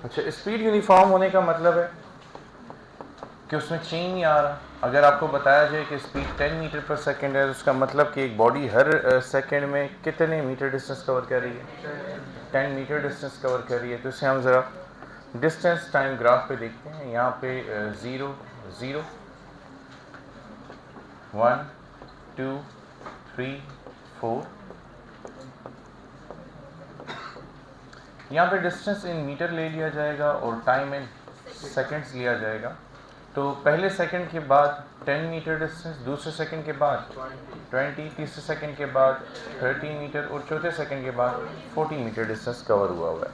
अच्छा, speed uniform होने का मतलब है कि उसमें चेंज नहीं आ रहा। अगर आपको बताया जाए कि स्पीड 10 मीटर पर सेकंड है तो उसका मतलब कि एक बॉडी हर सेकंड में कितने मीटर डिस्टेंस कवर कर रही है, 10 मीटर डिस्टेंस कवर कर रही है। तो इसे हम ज़रा डिस्टेंस टाइम ग्राफ पे देखते हैं। यहाँ पे 0 0 1 2 3 4, यहाँ पे डिस्टेंस इन मीटर ले लिया जाएगा और टाइम इन सेकंड्स लिया जाएगा। तो पहले सेकंड के बाद 10 मीटर डिस्टेंस, दूसरे सेकंड के बाद 20, तीसरे सेकंड के बाद 30 मीटर और चौथे सेकंड के बाद 40 मीटर डिस्टेंस कवर हुआ है।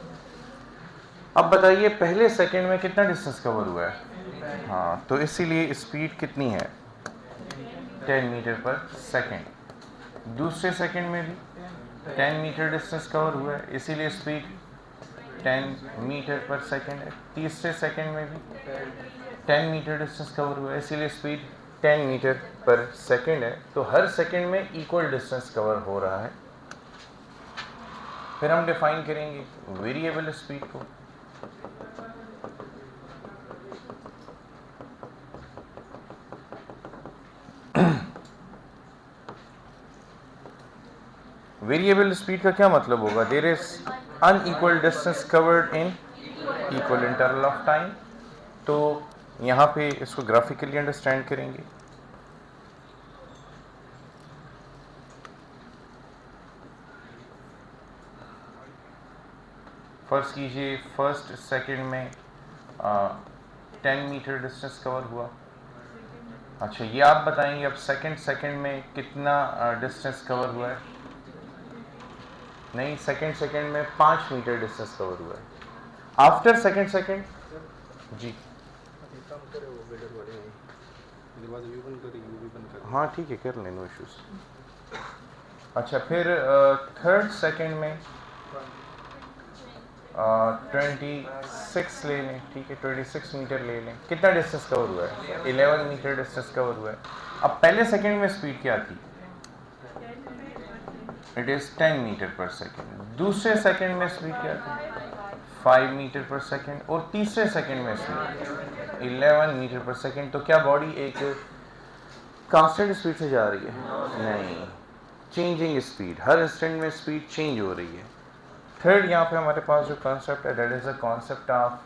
अब बताइए पहले सेकंड में कितना डिस्टेंस कवर हुआ है? हाँ, तो इसीलिए स्पीड कितनी है, 10 मीटर पर सेकंड। दूसरे सेकंड में भी 10 मीटर डिस्टेंस कवर हुआ है, इसीलिए स्पीड 10 मीटर पर सेकंड है। तीसरे सेकंड में भी 10 मीटर डिस्टेंस कवर हुआ है, इसीलिए स्पीड 10 मीटर पर सेकंड है। तो हर सेकंड में इक्वल डिस्टेंस कवर हो रहा है। फिर हम डिफाइन करेंगे वेरिएबल स्पीड को। वेरिएबल स्पीड का क्या मतलब होगा? There is unequal distance covered in equal interval of time. तो यहाँ पे इसको ग्राफिकली अंडरस्टैंड करेंगे। फर्स्ट कीजिए फर्स्ट सेकंड में 10 मीटर डिस्टेंस कवर हुआ। अच्छा, ये आप बताएंगे अब सेकंड में कितना डिस्टेंस कवर हुआ है? नहीं, सेकंड में 5 मीटर डिस्टेंस कवर हुआ है। आफ्टर सेकंड जी हाँ ठीक है, कर लें, नो इश्यूज। अच्छा, फिर थर्ड सेकंड में 26 ले लें, ठीक है, 26 मीटर ले लें। कितना डिस्टेंस कवर हुआ है? 11 मीटर डिस्टेंस कवर हुआ है। अब पहले सेकंड में स्पीड क्या थी? इट इज़ 10 मीटर पर सेकंड। दूसरे सेकंड में स्पीड क्या थी? 5 मीटर पर सेकंड। और तीसरे सेकंड में स्पीड 11 मीटर पर सेकंड। तो क्या बॉडी एक कांस्टेंट स्पीड से जा रही है? नहीं, चेंजिंग स्पीड। हर इंस्टेंट में स्पीड चेंज हो रही है। थर्ड यहाँ पे हमारे पास जो कॉन्सेप्ट है, that is a concept of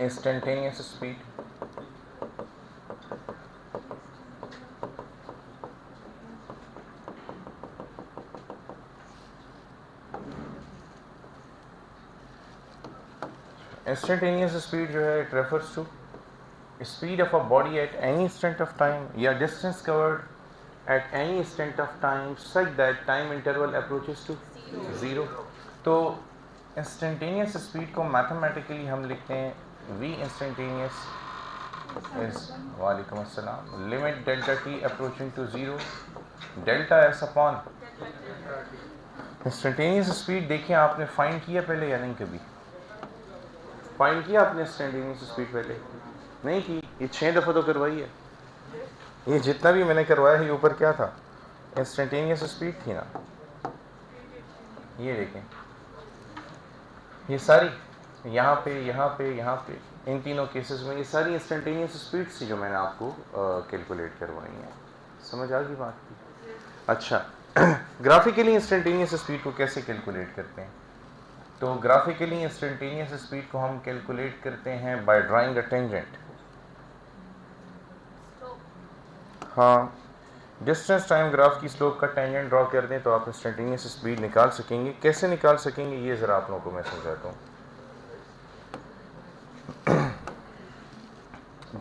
instantaneous speed. Instantaneous speed जो है, it refers to speed of a body at any instant of time या distance covered at any instant of time such that time interval approaches to 0। तो instantaneous speed को mathematically हम लिखते हैं v instantaneous is, वालेकुम अस्सलाम, limit delta t approaching to 0 delta s upon instantaneous speed. देखिए, आपने फाइंड किया पहले या नहीं? कभी फाइंड किया आपने इंस्टेंटेनियस स्पीड? पहले नहीं की। ये 6 दफ़ा तो करवाई है। ये जितना भी मैंने करवाया है, ये ऊपर क्या था? इंस्टेंटेनियस स्पीड थी ना। ये देखें, ये सारी यहाँ पे यहाँ पे यहाँ पे इन तीनों केसेस में ये सारी इंस्टेंटेनियस स्पीड्स थी जो मैंने आपको कैलकुलेट करवाई हैं। समझ आ गई बात की? अच्छा, ग्राफिकली इंस्टेंटेनियस स्पीड को कैसे कैलकुलेट करते हैं? तो ग्राफिकली इंस्टेंटेनियस स्पीड को हम कैलकुलेट करते हैं बाय ड्राइंग अ टेंजेंट। हाँ, डिस्टेंस टाइम ग्राफ की स्लोप का टेंजेंट ड्रॉ कर दें तो आप इंस्टेंटेनियस स्पीड निकाल सकेंगे। कैसे निकाल सकेंगे ये ज़रा आप लोगों को मैं समझाता हूँ।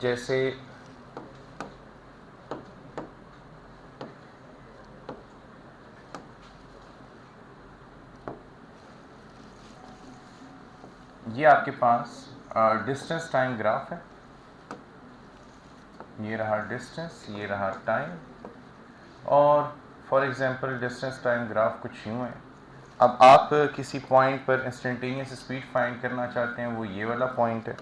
जैसे ये आपके पास डिस्टेंस टाइम ग्राफ है। ये रहा डिस्टेंस, ये रहा टाइम, और for example distance time graph कुछ यूँ है। अब आप किसी पॉइंट पर इंस्टेंटेनियस स्पीड फाइंड करना चाहते हैं, वो ये वाला पॉइंट है।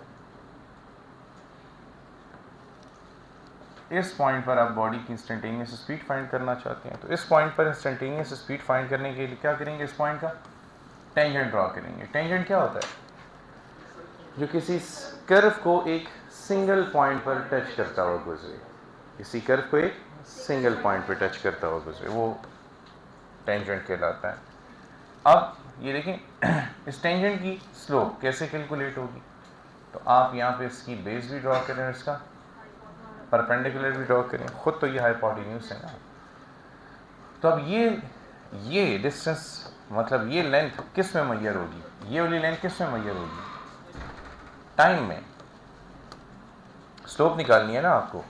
इस पॉइंट पर आप बॉडी की इंस्टेंटेनियस स्पीड फाइंड करना चाहते हैं, तो इस पॉइंट पर इंस्टेंटेनियस स्पीड फाइंड करने के लिए क्या करेंगे? इस पॉइंट का टेंजेंट ड्रॉ करेंगे। टेंजेंट क्या होता है? जो किसी कर्व को एक सिंगल पॉइंट पर टच करता हुआ गुजरे, किसी कर्व को एक सिंगल पॉइंट पर टच करता हुआ गुजरे, वो टेंजेंट कहलाता है। अब ये देखें इस टेंजेंट की स्लोप कैसे कैलकुलेट होगी, तो आप यहाँ पे इसकी बेस भी ड्रॉ करें और इसका परपेंडिकुलर भी ड्रॉ करें, खुद तो ये हाइपोटेन्यूज है ना। तो अब ये डिस्टेंस मतलब ये लेंथ किस में मैयर होगी, ये वाली लेंथ किस में मैयर होगी? टाइम में। स्लोप निकालनी है ना आपको,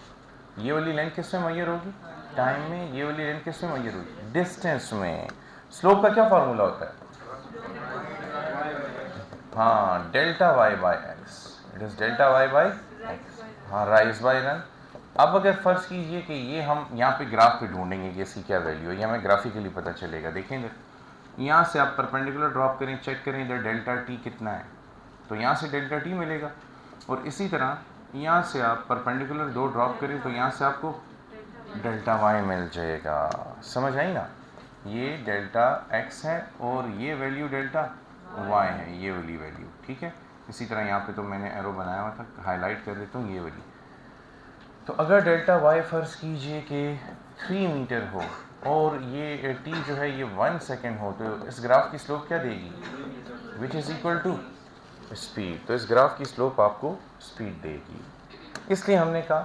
ये वाली लेंथ किस में मैयर होगी? टाइम में। ये वाली लेंथ किस में मैयर होगी? डिस्टेंस में। स्लोप का क्या फार्मूला होता है? हाँ, delta Y by X, it is delta Y by X. हाँ, राइज बाई रन। अब अगर फर्ज कीजिए कि ये हम यहाँ पे ग्राफ पे ढूंढेंगे कि इसकी क्या वैल्यू है, ये हमें ग्राफिकली पता चलेगा। देखेंगे यहाँ से आप परपेंडिकुलर ड्रॉप करें, चेक करें इधर डेल्टा टी कितना है, तो यहाँ से डेल्टा टी मिलेगा। और इसी तरह यहाँ से आप परपेंडिकुलर दो ड्रॉप करें तो यहाँ से आपको डेल्टा वाई मिल जाएगा। समझ आई ना? ये डेल्टा एक्स है और ये वैल्यू डेल्टा वाई है, ये वाली वैल्यू। ठीक है, इसी तरह यहाँ पे तो मैंने एरो बनाया हुआ था, हाईलाइट कर देता हूँ ये वाली। तो अगर डेल्टा वाई फर्ज कीजिए कि 3 मीटर हो और ये टी जो है ये 1 सेकेंड हो, तो इस ग्राफ की स्लोप क्या देगी? Which is equal to speed. तो इस ग्राफ की स्लोप आपको स्पीड देगी। इसलिए हमने कहा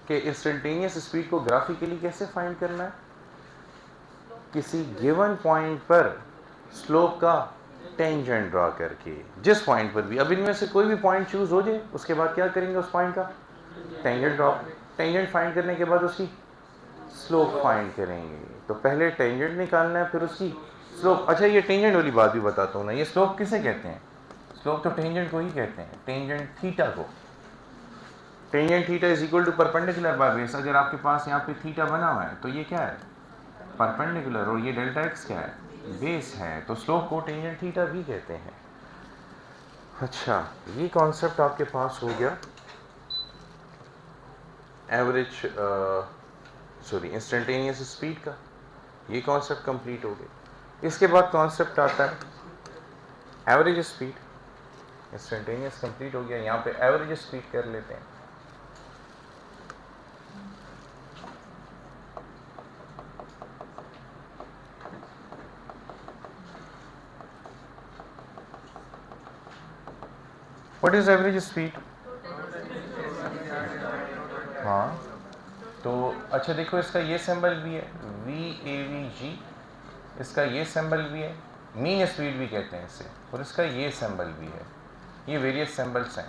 कि इंस्टेंटेनियस स्पीड को ग्राफिकली कैसे फाइंड करना है? किसी गिवन पॉइंट पर स्लोप का टेंजेंट ड्रॉ करके, जिस पॉइंट पर भी, अब इनमें से कोई भी पॉइंट चूज हो जाए, उसके बाद क्या करेंगे? उस पॉइंट का टेंजेंट ड्रॉ, टेंजेंट फाइंड करने के बाद उसकी स्लोप फाइंड करेंगे। तो पहले टेंजेंट निकालना है, फिर उसकी स्लोप। अच्छा, ये टेंजेंट वाली बात भी बताता हूँ ना, ये स्लोप किसे कहते हैं? स्लोप तो टेंजेंट को ही कहते हैं, टेंजेंट थीटा को। Tangent theta is equal to perpendicular by base. अगर आपके पास यहाँ पे थीटा बना हुआ है तो ये क्या है? परपेंडिकुलर। और ये डेल्टा एक्स क्या है? बेस है। तो स्लोप को टेंजेंट थीटा भी कहते हैं। अच्छा, ये कॉन्सेप्ट आपके पास हो गया एवरेज सॉरी इंस्टेंटेनियस स्पीड का, ये कॉन्सेप्ट कंप्लीट हो गया। इसके बाद कॉन्सेप्ट आता है एवरेज स्पीड। इंस्टेंटेनियस कंप्लीट हो गया, यहाँ पे एवरेज स्पीड कर लेते हैं। What is average speed? हाँ, तो अच्छा देखो, इसका ये सिंबल भी है VAVG, इसका ये सिंबल भी है, मीन स्पीड भी कहते हैं इसे, और इसका ये सिंबल भी है। ये वेरियस सिंबल्स हैं।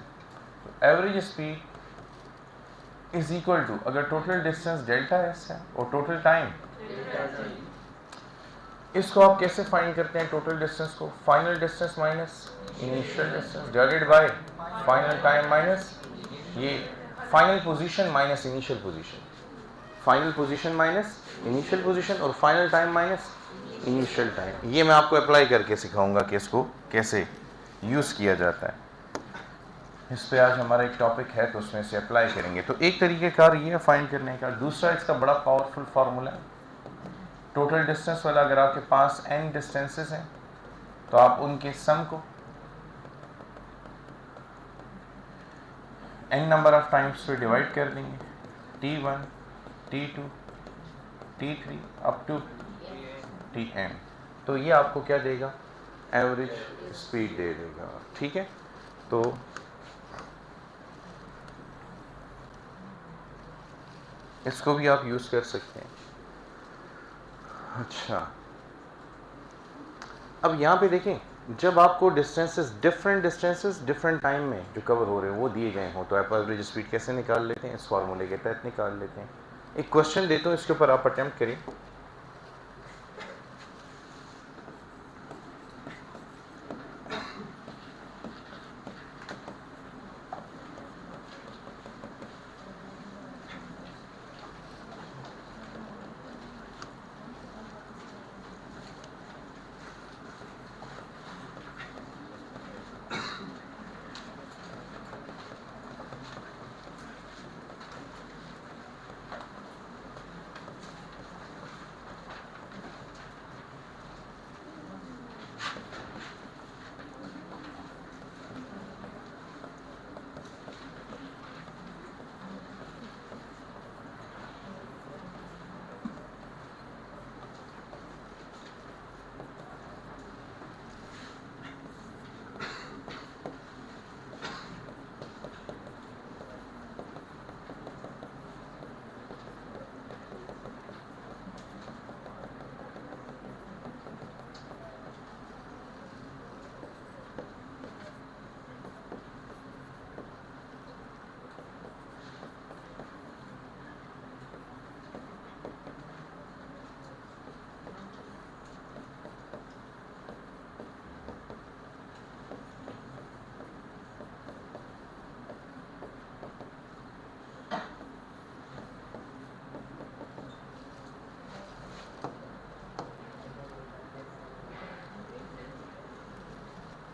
तो average speed is equal to, अगर टोटल डिस्टेंस डेल्टा एस है और टोटल टाइम, इसको आप कैसे फाइंड करते हैं? टोटल डिस्टेंस को final distance minus initial distance divided by final time minus ये final position minus initial position, final position minus initial position और final time minus initial time. ये मैं आपको अप्लाई करके सिखाऊंगा कि इसको कैसे यूज़ किया जाता है। इस पे आज हमारा एक टॉपिक है तो उसमें से अप्लाई करेंगे। तो एक तरीक़ेकार ये है फाइंड करने का। दूसरा इसका बड़ा पावरफुल फार्मूला है टोटल डिस्टेंस वाला। अगर आपके पास n डिस्टेंसेस हैं तो आप उनके सम को n नंबर ऑफ टाइम्स पे डिवाइड कर देंगे, T1 T2 T3 up to Tn। तो ये आपको क्या देगा? एवरेज स्पीड दे देगा। ठीक है, तो इसको भी आप यूज़ कर सकते हैं। अच्छा, अब यहाँ पे देखें, जब आपको डिस्टेंसेस डिफरेंट टाइम में जो कवर हो रहे हैं वो दिए गए हों, तो आप एवरेज स्पीड कैसे निकाल लेते हैं? इस फार्मूले के तहत निकाल लेते हैं। एक क्वेश्चन देता हूँ, इसके ऊपर आप अटेम्प्ट करें।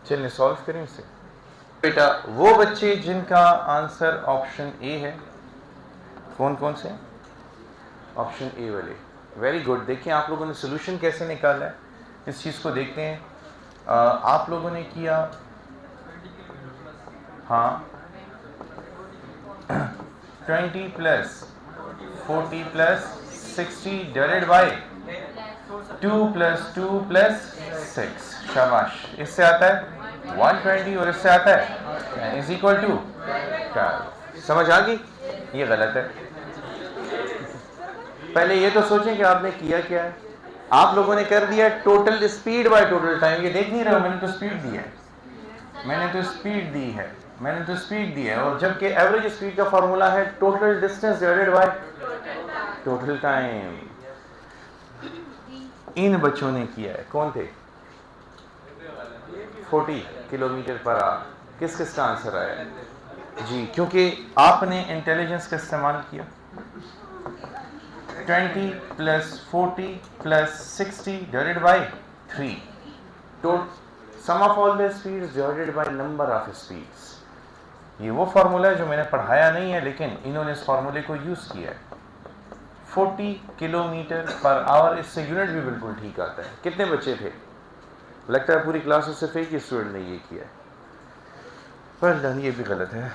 चलिए सॉल्व करें इसे। बेटा वो बच्चे जिनका आंसर ऑप्शन ए है, कौन कौन से? ऑप्शन ए वाले, वेरी गुड। देखिए आप लोगों ने सोल्यूशन कैसे निकाला है, इस चीज़ को देखते हैं। आप लोगों ने किया, हाँ 20 plus 40 plus 60 divided by 2 plus 2 plus 6, शाबाश। इससे आता है 120 और इससे आता है इज इक्वल टू 12। समझ आ गई? ये गलत है। पहले ये तो सोचें कि आपने किया क्या है। आप लोगों ने कर दिया total speed bye total time. ये देख नहीं रहे हो, मैंने तो स्पीड दी है, मैंने तो स्पीड दी है, मैंने तो स्पीड दी है। और जबकि एवरेज स्पीड का फॉर्मूला है total distance divided by total time. इन बच्चों ने किया है, कौन थे? 40 किलोमीटर पर आवर। किस किस का आंसर आया जी? क्योंकि आपने इंटेलिजेंस का इस्तेमाल किया। 20 प्लस 40 प्लस 60 डिवाइडेड बाय 3, तो sum of all the speeds divided by number of speeds. ये वो फार्मूला है जो मैंने पढ़ाया नहीं है, लेकिन इन्होंने इस फार्मूले को यूज़ किया है। 40 किलोमीटर पर आवर, इससे यूनिट भी बिल्कुल ठीक आता है। कितने बच्चे थे? लगता है पूरी क्लास में सिर्फ एक ही स्टूडेंट ने ये किया है, पर ये भी गलत है।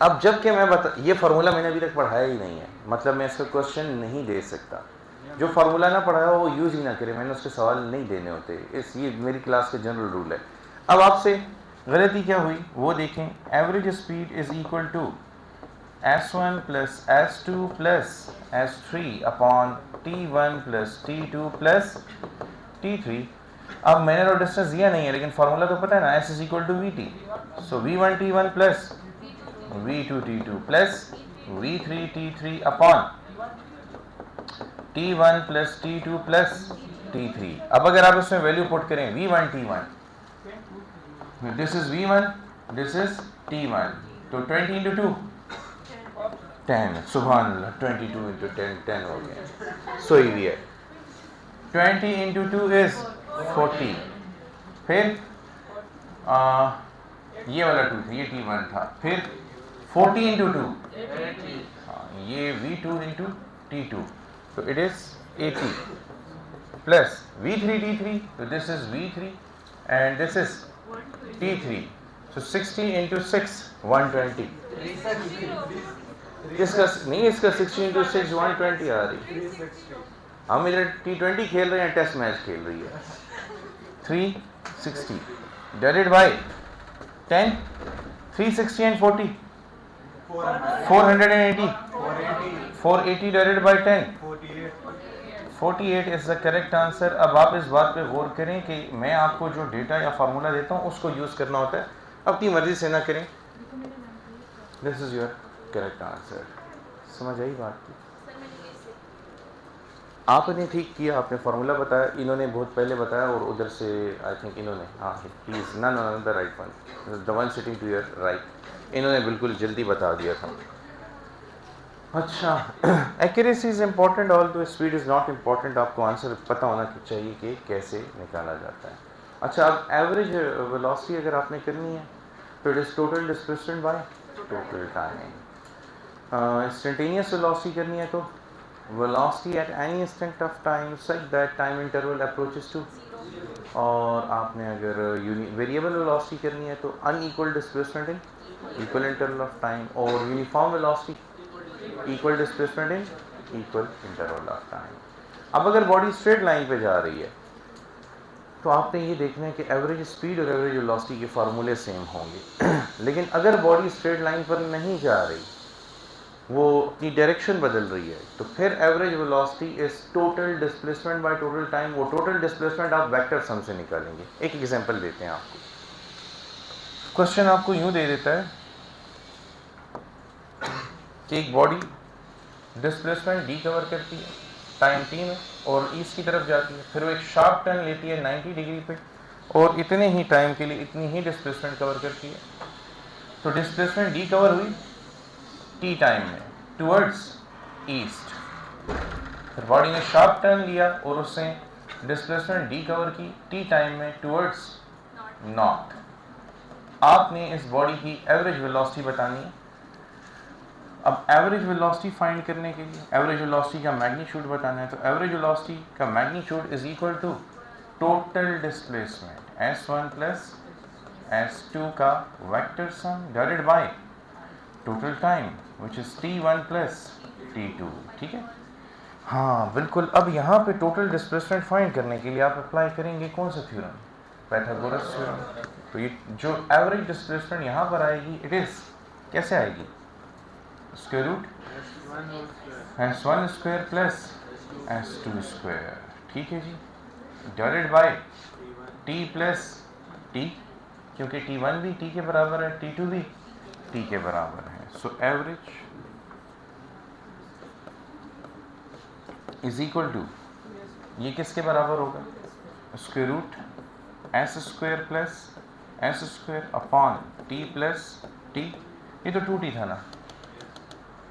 अब जबकि मैं ये फार्मूला मैंने अभी तक पढ़ाया ही नहीं है, मतलब मैं इसका क्वेश्चन नहीं दे सकता। जो फार्मूला ना पढ़ाया हो वो यूज़ ही ना करे, मैंने उसके सवाल नहीं देने होते। ये मेरी क्लास का जनरल रूल है। अब आपसे गलती क्या हुई वो देखें। Average speed is equal to S1 plus S2 plus S3 upon T1 plus T2 plus T3। अब मैंने तो डिस्टेंस दिया नहीं है, लेकिन फार्मूला तो पता है ना, S is equal to VT। So V1 T1 plus V2 T2 plus V3 T3 upon T1 plus T2 plus T3। अब अगर आप इसमें वैल्यू पुट करें V1 T1, this is V1, this is T1, तो 20 इंटू 2 10, सुभान अल्लाह, 22 into 10 10 हो गया। सो ये है 20 इंटू 2 इज 40। फिर ये वाला 2 था, ये T1 था। फिर 40 इंटू 2, ये V2 इंटू T2, तो it is 80 plus V3 T3, तो this is V3 and this is T3, so 60 into 6 120। इसका नहीं, इसका 60 into 6 120 आ रही। हम इधर T20 खेल रहे हैं, टेस्ट मैच खेल रही है। 360 divided by 10, 360 and 40 480, 480 divided by 10 48 is the correct answer. अब आप इस बात पे गौर करें कि मैं आपको जो डेटा या फार्मूला देता हूँ उसको यूज़ करना होता है, अपनी मर्जी से ना करें। This is your correct answer. समझ आई बात की? आपने ठीक किया, आपने फार्मूला बताया, इन्होंने बहुत पहले बताया, और उधर से आई थिंक इन्होंने, हाँ he is none the right one, the one sitting to your right, इन्होंने बिल्कुल जल्दी बता दिया था। अच्छा, accuracy is important although speed is not important. आपको आंसर पता होना चाहिए कि कैसे निकाला जाता है। अच्छा, अब एवरेज वेलोसिटी अगर आपने करनी है तो it is total displacement by total time. Instantaneous velocity करनी है तो velocity at any instant of time such that time interval approaches to. और आपने अगर वेरिएबल वेलोसिटी करनी है तो unequal displacement in equal interval of time, और uniform velocity equal displacement in equal interval of time. अब अगर बॉडी स्ट्रेट लाइन पे जा रही है तो आपने ये देखना है कि एवरेज स्पीड और एवरेज वेलोसिटी के फार्मूले सेम होंगे। लेकिन अगर बॉडी स्ट्रेट लाइन पर नहीं जा रही, वो अपनी डायरेक्शन बदल रही है, तो फिर average velocity is total displacement by total time. वो टोटल डिस्प्लेसमेंट आप वेक्टर सम से निकालेंगे। एक एग्जांपल देते हैं आपको। क्वेश्चन आपको यूं दे देता है कि एक बॉडी डिस्प्लेसमेंट डी कवर करती है टाइम टी में और ईस्ट की तरफ जाती है, फिर वो एक शार्प टर्न लेती है 90 डिग्री पे और इतने ही टाइम के लिए इतनी ही डिस्प्लेसमेंट कवर करती है। तो डिस्प्लेसमेंट डी कवर हुई टी टाइम में टुवर्ड्स ईस्ट। फिर बॉडी ने शार्प टर्न लिया और उसने डिस्प्लेसमेंट डी कवर की टी टाइम में टुवर्ड्स नॉट। आपने इस बॉडी की एवरेज वेलोसिटी बतानी है। अब एवरेज वेलोसिटी फाइंड करने के लिए एवरेज वेलोसिटी का मैग्नीट्यूड बताना है, तो एवरेज वेलोसिटी का magnitude is equal to total displacement s1 plus s2 का vector sum divided by total time which is t1 plus t2। ठीक है, हाँ बिल्कुल। अब यहाँ पे टोटल डिस्प्लेसमेंट फाइंड करने के लिए आप अप्लाई करेंगे कौन सा थ्योरम, पाइथागोरस थ्योरम। तो ये जो एवरेज डिस्प्लेसमेंट यहाँ पर आएगी इट इज कैसे आएगी, square root s1 square plus s2 square. ठीक है जी, divided by t plus t, क्योंकि t1 भी t के बराबर है, t2 भी t के बराबर है। So average is equal to, ये किसके बराबर होगा, square root s square plus s square upon t plus t। ये तो 2t था ना,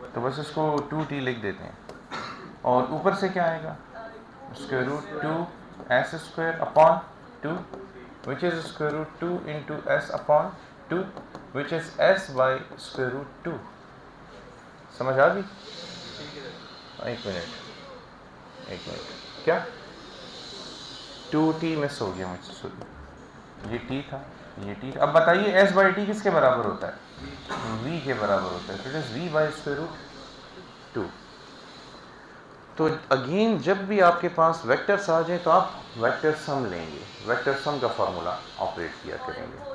तो बस इसको 2t लिख देते हैं। और ऊपर से क्या आएगा, square root 2s square upon 2 which is square root 2 into s upon 2 which is s by square root 2। समझ आ गई? एक मिनट क्या 2t मिस हो गया मुझसे, सॉरी, ये t था, ये t। अब बताइए s बाई t किसके बराबर होता है, v के बराबर होता है, तो it is v by square root 2। तो अगेन जब भी आपके पास वेक्टर्स आ जाए तो आप वेक्टर सम लेंगे, वेक्टर सम का फार्मूला ऑपरेट किया करेंगे।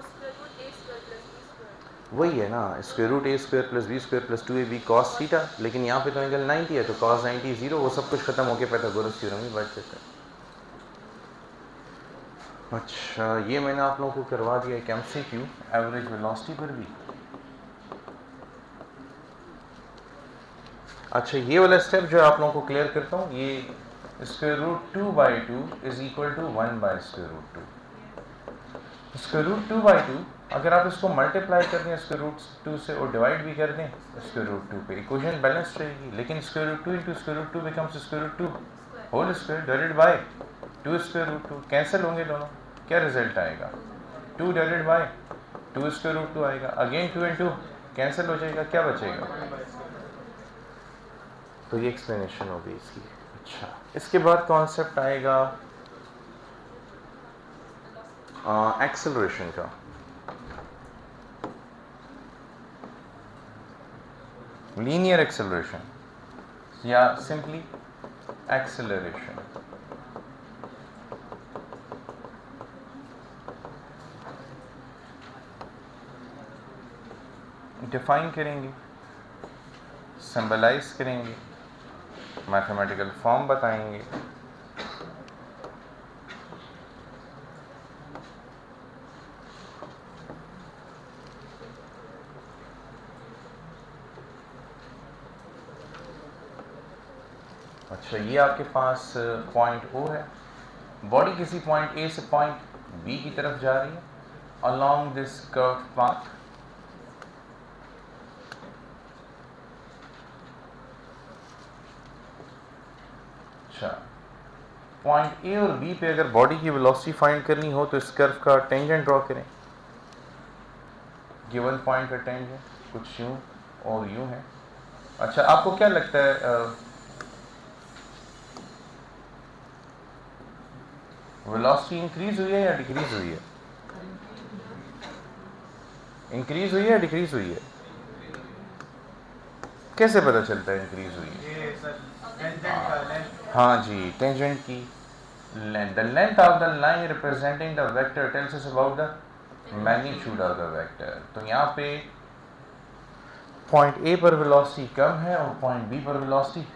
वही है ना, square root a square plus b square plus 2ab cos theta, लेकिन यहाँ पे तो एंगल 90 है, तो cos 90 0, वो सब कुछ खत्म होके पाइथागोरस थ्योरम ही बच जाता है। अच्छा, ये मैंने आप लोगों को करवा दिया एक MCQ एवरेज वेलोसिटी पर भी। अच्छा, ये वाला स्टेप जो आप लोगों को क्लियर करता हूँ, ये square root 2 by 2 is equal to 1 by square root 2। Square root 2 by 2 अगर आप इसको मल्टीप्लाई कर दें स्क्वायर रूट 2 से और डिवाइड भी कर दें स्क्वायर रूट 2 पे, इक्वेशन बैलेंस रहेगी। लेकिन square root 2 into square root 2 becomes square root 2 whole square divided by 2 square root 2। Cancel होंगे दोनों, क्या रिजल्ट आएगा, 2 डिवाइडेड बाय 2 स्क्वायर रूट 2 आएगा। अगेन 2 इंटू कैंसिल हो जाएगा, क्या बचेगा, तो ये एक्सप्लेनेशन होगी इसकी। अच्छा, इसके बाद कॉन्सेप्ट आएगा एक्सेलरेशन का। लीनियर एक्सेलरेशन या सिंपली एक्सेलरेशन। डिफाइन करेंगे, सिंबलाइज करेंगे, मैथमेटिकल फॉर्म बताएंगे। अच्छा, ये आपके पास पॉइंट O है, बॉडी किसी पॉइंट A से पॉइंट B की तरफ जा रही है अलोंग दिस कर्व पाथ। अच्छा, पॉइंट A और B पे अगर बॉडी की वेलोसिटी फाइंड करनी हो तो इस कर्व का टेंजेंट ड्रॉ करें। गिवन पॉइंट का टेंजेंट कुछ यूं और यूं है। अच्छा, आपको क्या लगता है वेलोसिटी इंक्रीज हुई है या डिक्रीज हुई है, इंक्रीज हुई है या डिक्रीज हुई है, कैसे पता चलता है इंक्रीज हुई है, हाँ जी, टेंजेंट की length, the length of the line representing the vector tells us about the magnitude of the vector. तो यहाँ पे पॉइंट A पर वेलोसिटी कम है और पॉइंट B पर वेलोसिटी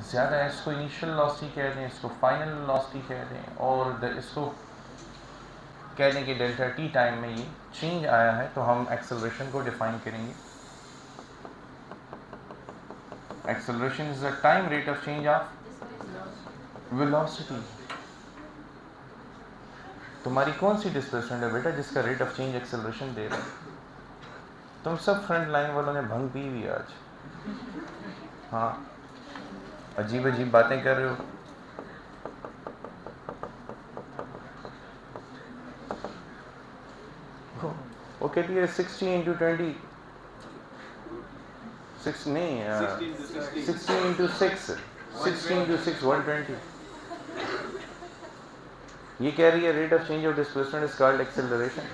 ज़्यादा है। इसको इनिशियल वेलोसिटी कह दें, इसको फाइनल वेलोसिटी कह दें, और इसको कह दें कि डेल्टा t टाइम में ये चेंज आया है। तो हम एक्सेलरेशन को डिफाइन करेंगे, acceleration is the time rate of change of velocity. तुम्हारी कौन सी डिस्प्लेसमेंट है बेटा जिसका रेट ऑफ चेंज एक्सेलरेशन दे रहा है? तुम सब फ्रंट लाइन वालों ने भंग पी हुई आज, हाँ, अजीब अजीब बातें कर रहे हो। वो कहती है 60 इंटू 20 6 नहीं 60 इंटू 6 60 इंटू 6 120। ये कह रही है rate of change of displacement is called acceleration.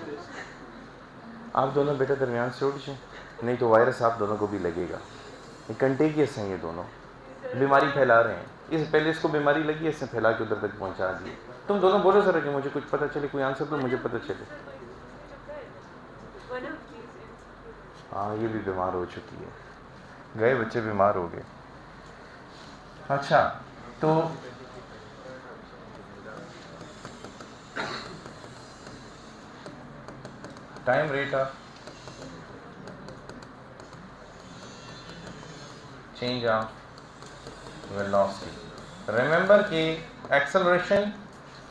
आप दोनों बेटा दरमियान से उठ जाए, नहीं तो वायरस आप दोनों को भी लगेगा। ये कंटेगियस हैं, ये दोनों बीमारी फैला रहे हैं। इस पहले इसको बीमारी लगी है, इसने फैला के उधर तक पहुंचा दी। तुम दोनों बोलो जरा कि मुझे कुछ पता चले, कोई आंसर तो मुझे पता चले। हाँ ये भी बीमार हो चुकी है, गए बच्चे बीमार हो गए। अच्छा तो time rate of change of velocity. Remember कि एक्सेलरेशन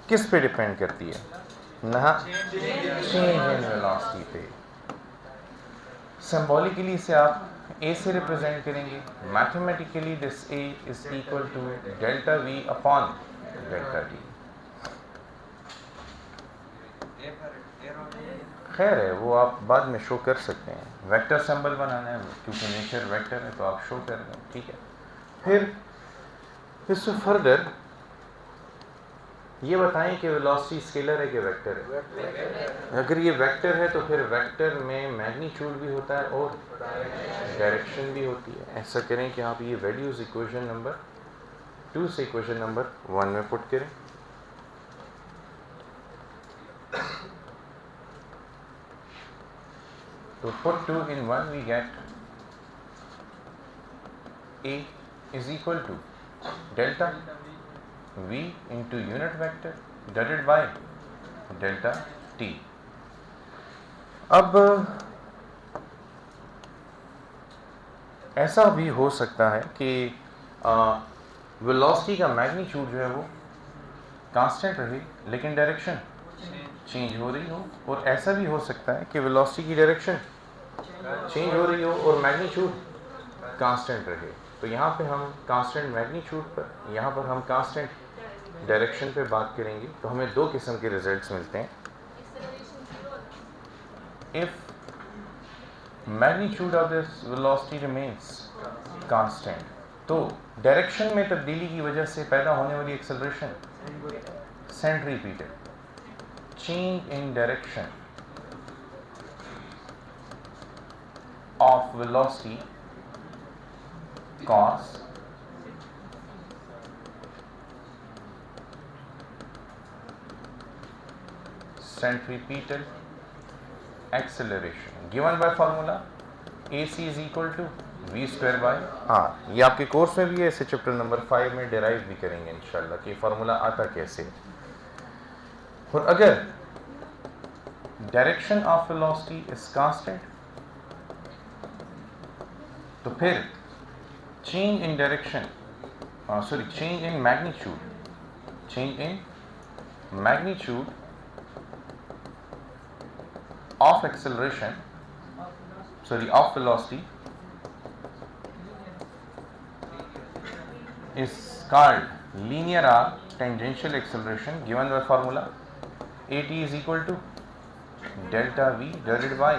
किस पे डिपेंड करती है ना, चेंज इन वेलोसिटी पे। सिंबॉलिकली इसे आप ए से रिप्रेजेंट करेंगे, mathematically this A is equal to delta V upon delta T. खैर है वो आप बाद में शो कर सकते हैं, वेक्टर सिंबल बनाना है क्योंकि नेचर वेक्टर है तो आप शो कर रहे हैं, ठीक है। फिर इससे फर्दर ये बताएं कि वेलोसिटी स्केलर है कि वेक्टर है। अगर ये वेक्टर है तो फिर वेक्टर में मैग्नीट्यूड भी होता है और डायरेक्शन भी होती है। ऐसा करें कि आप ये वैल्यूज इक्वेशन नंबर 2 से इक्वेशन नंबर 1 में पुट करें। तो put 2 in 1 we get A is equal to delta V into unit vector divided by delta T। अब ऐसा भी हो सकता है कि वेलोसिटी का मैग्नीट्यूड जो है वो कांस्टेंट रहे लेकिन डायरेक्शन चेंज हो रही हो, और ऐसा भी हो सकता है कि वेलोसिटी की डायरेक्शन चेंज हो रही हो और मैग्नीट्यूड कांस्टेंट रहे। तो यहाँ पे हम कांस्टेंट मैग्नीट्यूड पर, यहाँ पर हम कांस्टेंट डायरेक्शन पे बात करेंगे, तो हमें दो किस्म के रिजल्ट्स मिलते हैं। If magnitude of this velocity remains constant, तो डायरेक्शन में तब्दीली की वजह से पैदा होने वाली acceleration centripetal. Change in direction of velocity cause centripetal acceleration given by formula AC is equal to v square by r। ये आपके कोर्स में भी है, इसे चैप्टर नंबर 5 में डिराइव भी करेंगे इंशाल्लाह कि फार्मूला आता कैसे। और अगर direction of velocity is constant तो फिर change in direction change in magnitude of acceleration of velocity is called linear or tangential acceleration given by formula at is equal to delta v divided by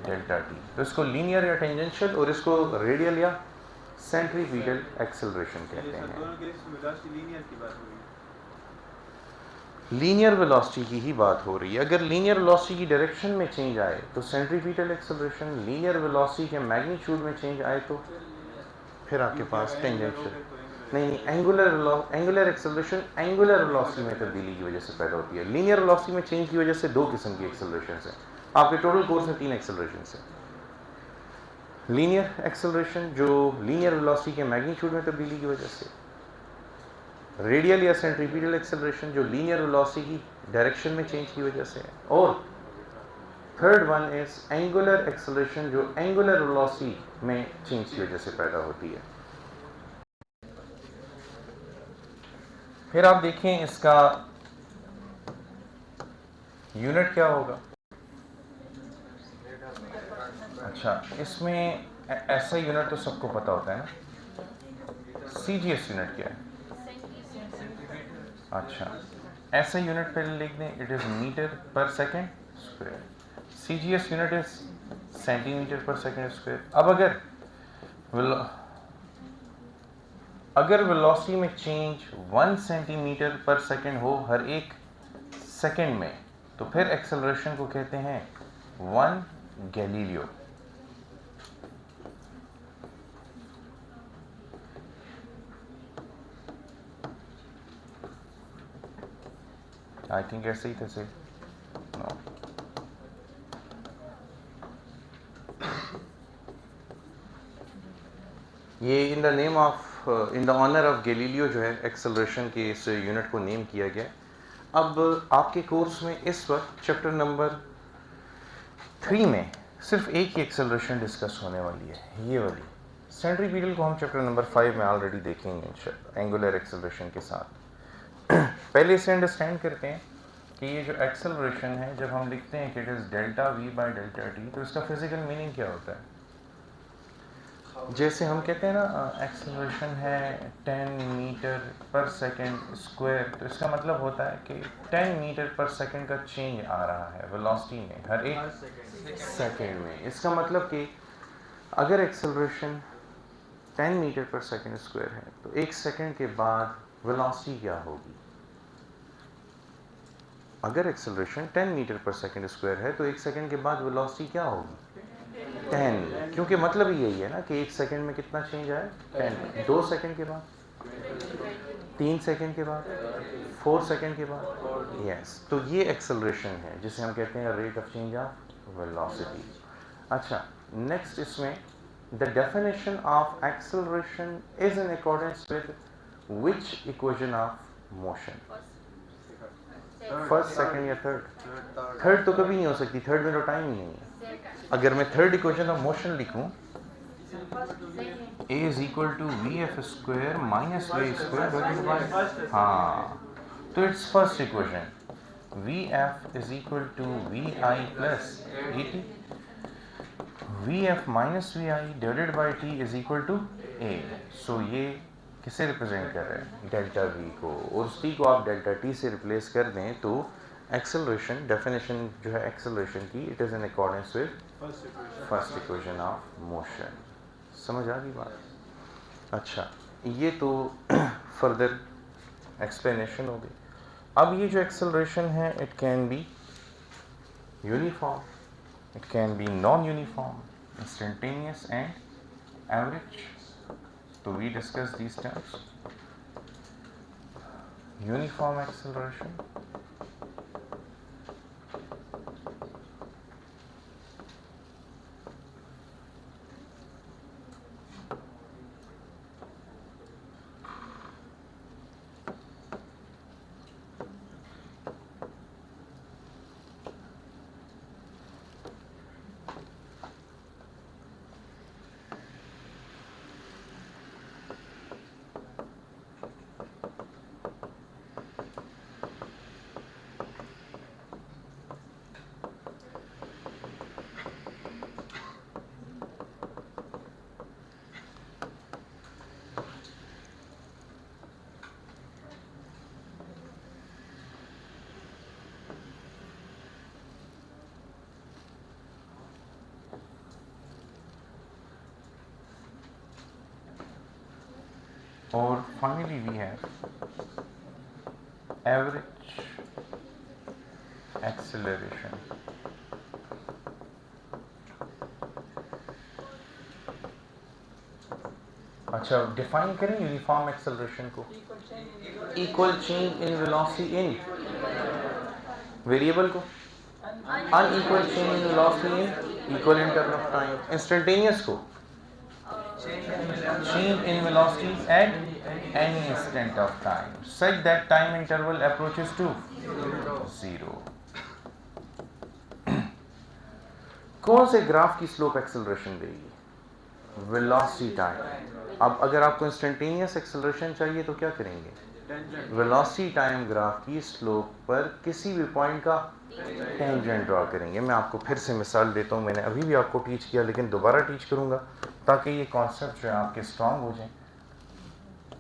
delta t। तो इसको linear या tangential और इसको radial या centripetal acceleration कहते हैं। Linear velocity की ही बात हो रही है। अगर लीनियर वेलोसिटी की डायरेक्शन में चेंज आए तो सेंट्रीपिटल एक्सेलरेशन, लीनियर वेलोसिटी के मैग्नीट्यूड में चेंज आए तो फिर आपके पास टेंजेंशियल नहीं, एंगुलर एक्सेलरेशन एंगुलर वेलोसिटी में तब्दीली की वजह से पैदा होती है। लीनियर वेलोसिटी में चेंज की वजह से दो किस्म की एक्सेलरेशन है। आपके टोटल कोर्स में 3 एक्सेलरेशन है। लीनियर एक्सेलरेशन जो लीनियर वेलोसिटी के मैग्नीट्यूड में तब्दीली की वजह से, रेडियल या सेंट्रीपिटल एक्सेलरेशन जो लीनियर वेलोसिटी की डायरेक्शन में चेंज की वजह से है, और third one is angular acceleration जो एंगुलर वेलोसिटी में चेंज की वजह से पैदा होती है। फिर आप देखें इसका यूनिट क्या होगा। अच्छा, इसमें ऐसा यूनिट तो सबको पता होता है ना, CGS यूनिट क्या है? अच्छा, ऐसा यूनिट पहले लिख दें, it is metre per second square. CGS unit is centimetre पर सेकेंड स्क्वायर। अब अगर वेलोसिटी में चेंज 1 सेंटीमीटर पर सेकेंड हो हर एक सेकेंड में, तो फिर एक्सेलरेशन को कहते हैं 1 गैलीलियो। आई थिंक ऐसे ही थे से नो। ये in the name of in the honour of Galileo जो है एक्सेलरेशन के इस यूनिट को नेम किया गया। अब आपके कोर्स में इस वक्त चैप्टर नंबर 3 में सिर्फ एक ही एक्सेलरेशन डिस्कस होने वाली है, ये वाली। सेंट्रीपिटल को हम चैप्टर नंबर 5 में ऑलरेडी देखेंगे एंगुलर एक्सेलरेशन के साथ। पहले इसे अंडरस्टैंड करते हैं कि ये जो एक्सेलरेशन है, जब हम लिखते हैं कि it is delta we by delta T, तो इसका फिजिकल मीनिंग क्या होता है? जैसे हम कहते हैं ना एक्सेलरेशन है 10 मीटर पर सेकेंड स्क्वायर, तो इसका मतलब होता है कि 10 मीटर पर सेकेंड का चेंज आ रहा है वेलोसिटी में हर एक सेकेंड में। इसका मतलब कि अगर acceleration 10 metre per second square है तो एक सेकेंड के बाद वेलोसिटी क्या होगी? अगर acceleration 10 metre per second square है तो एक सेकेंड के बाद वेलोसिटी क्या होगी? 10, क्योंकि मतलब ही यही है ना कि एक सेकंड में कितना चेंज आया? 10। 2 सेकंड के बाद, 3 सेकंड के बाद, 4 सेकंड के बाद, यस। तो ये एक्सेलरेशन है जिसे हम कहते हैं rate of change of velocity. अच्छा, नेक्स्ट इसमें the definition of acceleration is in accordance with which equation of motion? First, second या थर्ड? थर्ड तो कभी नहीं हो सकती, थर्ड में तो टाइम ही नहीं है। अगर मैं थर्ड इक्वेशन ऑफ मोशन लिखूं, a is equal to V F square minus V square divided by, हाँ, तो it's first equation V F is equal to V I plus a T, V F minus V I divided by T is equal to A. So ये किसे represent कर रहा है? Delta we को, और उस टी को आप डेल्टा टी से रिप्लेस कर दें तो एक्सेलरेशन, डेफिनेशन जो है एक्सेलरेशन की, it is in accordance with first equation of motion. समझ आ गई बात? अच्छा, ये तो फर्दर एक्सप्लेनेशन हो गई। अब ये जो एक्सेलरेशन है, it can be uniform, it can be non uniform, instantaneous and average. तो we discuss these terms. Uniform acceleration, और finally we have average acceleration. अच्छा, डिफाइन करें यूनिफॉर्म एक्सेलरेशन को। Equal change in velocity in variable को, unequal change in velocity in equal interval of time. Instantaneous को change in velocity at any instant of time such that time interval approaches to 0. कौन से graph की slope acceleration देगी? Velocity time. अब अगर आपको instantaneous acceleration चाहिए तो क्या करेंगे? वेलोसिटी टाइम ग्राफ की स्लोप पर किसी भी पॉइंट का टेंजेंट ड्रॉ करेंगे। मैं आपको फिर से मिसाल देता हूँ, मैंने अभी भी आपको टीच किया लेकिन दोबारा टीच करूँगा ताकि ये कॉन्सेप्ट जो है आपके स्ट्रांग हो जाएं,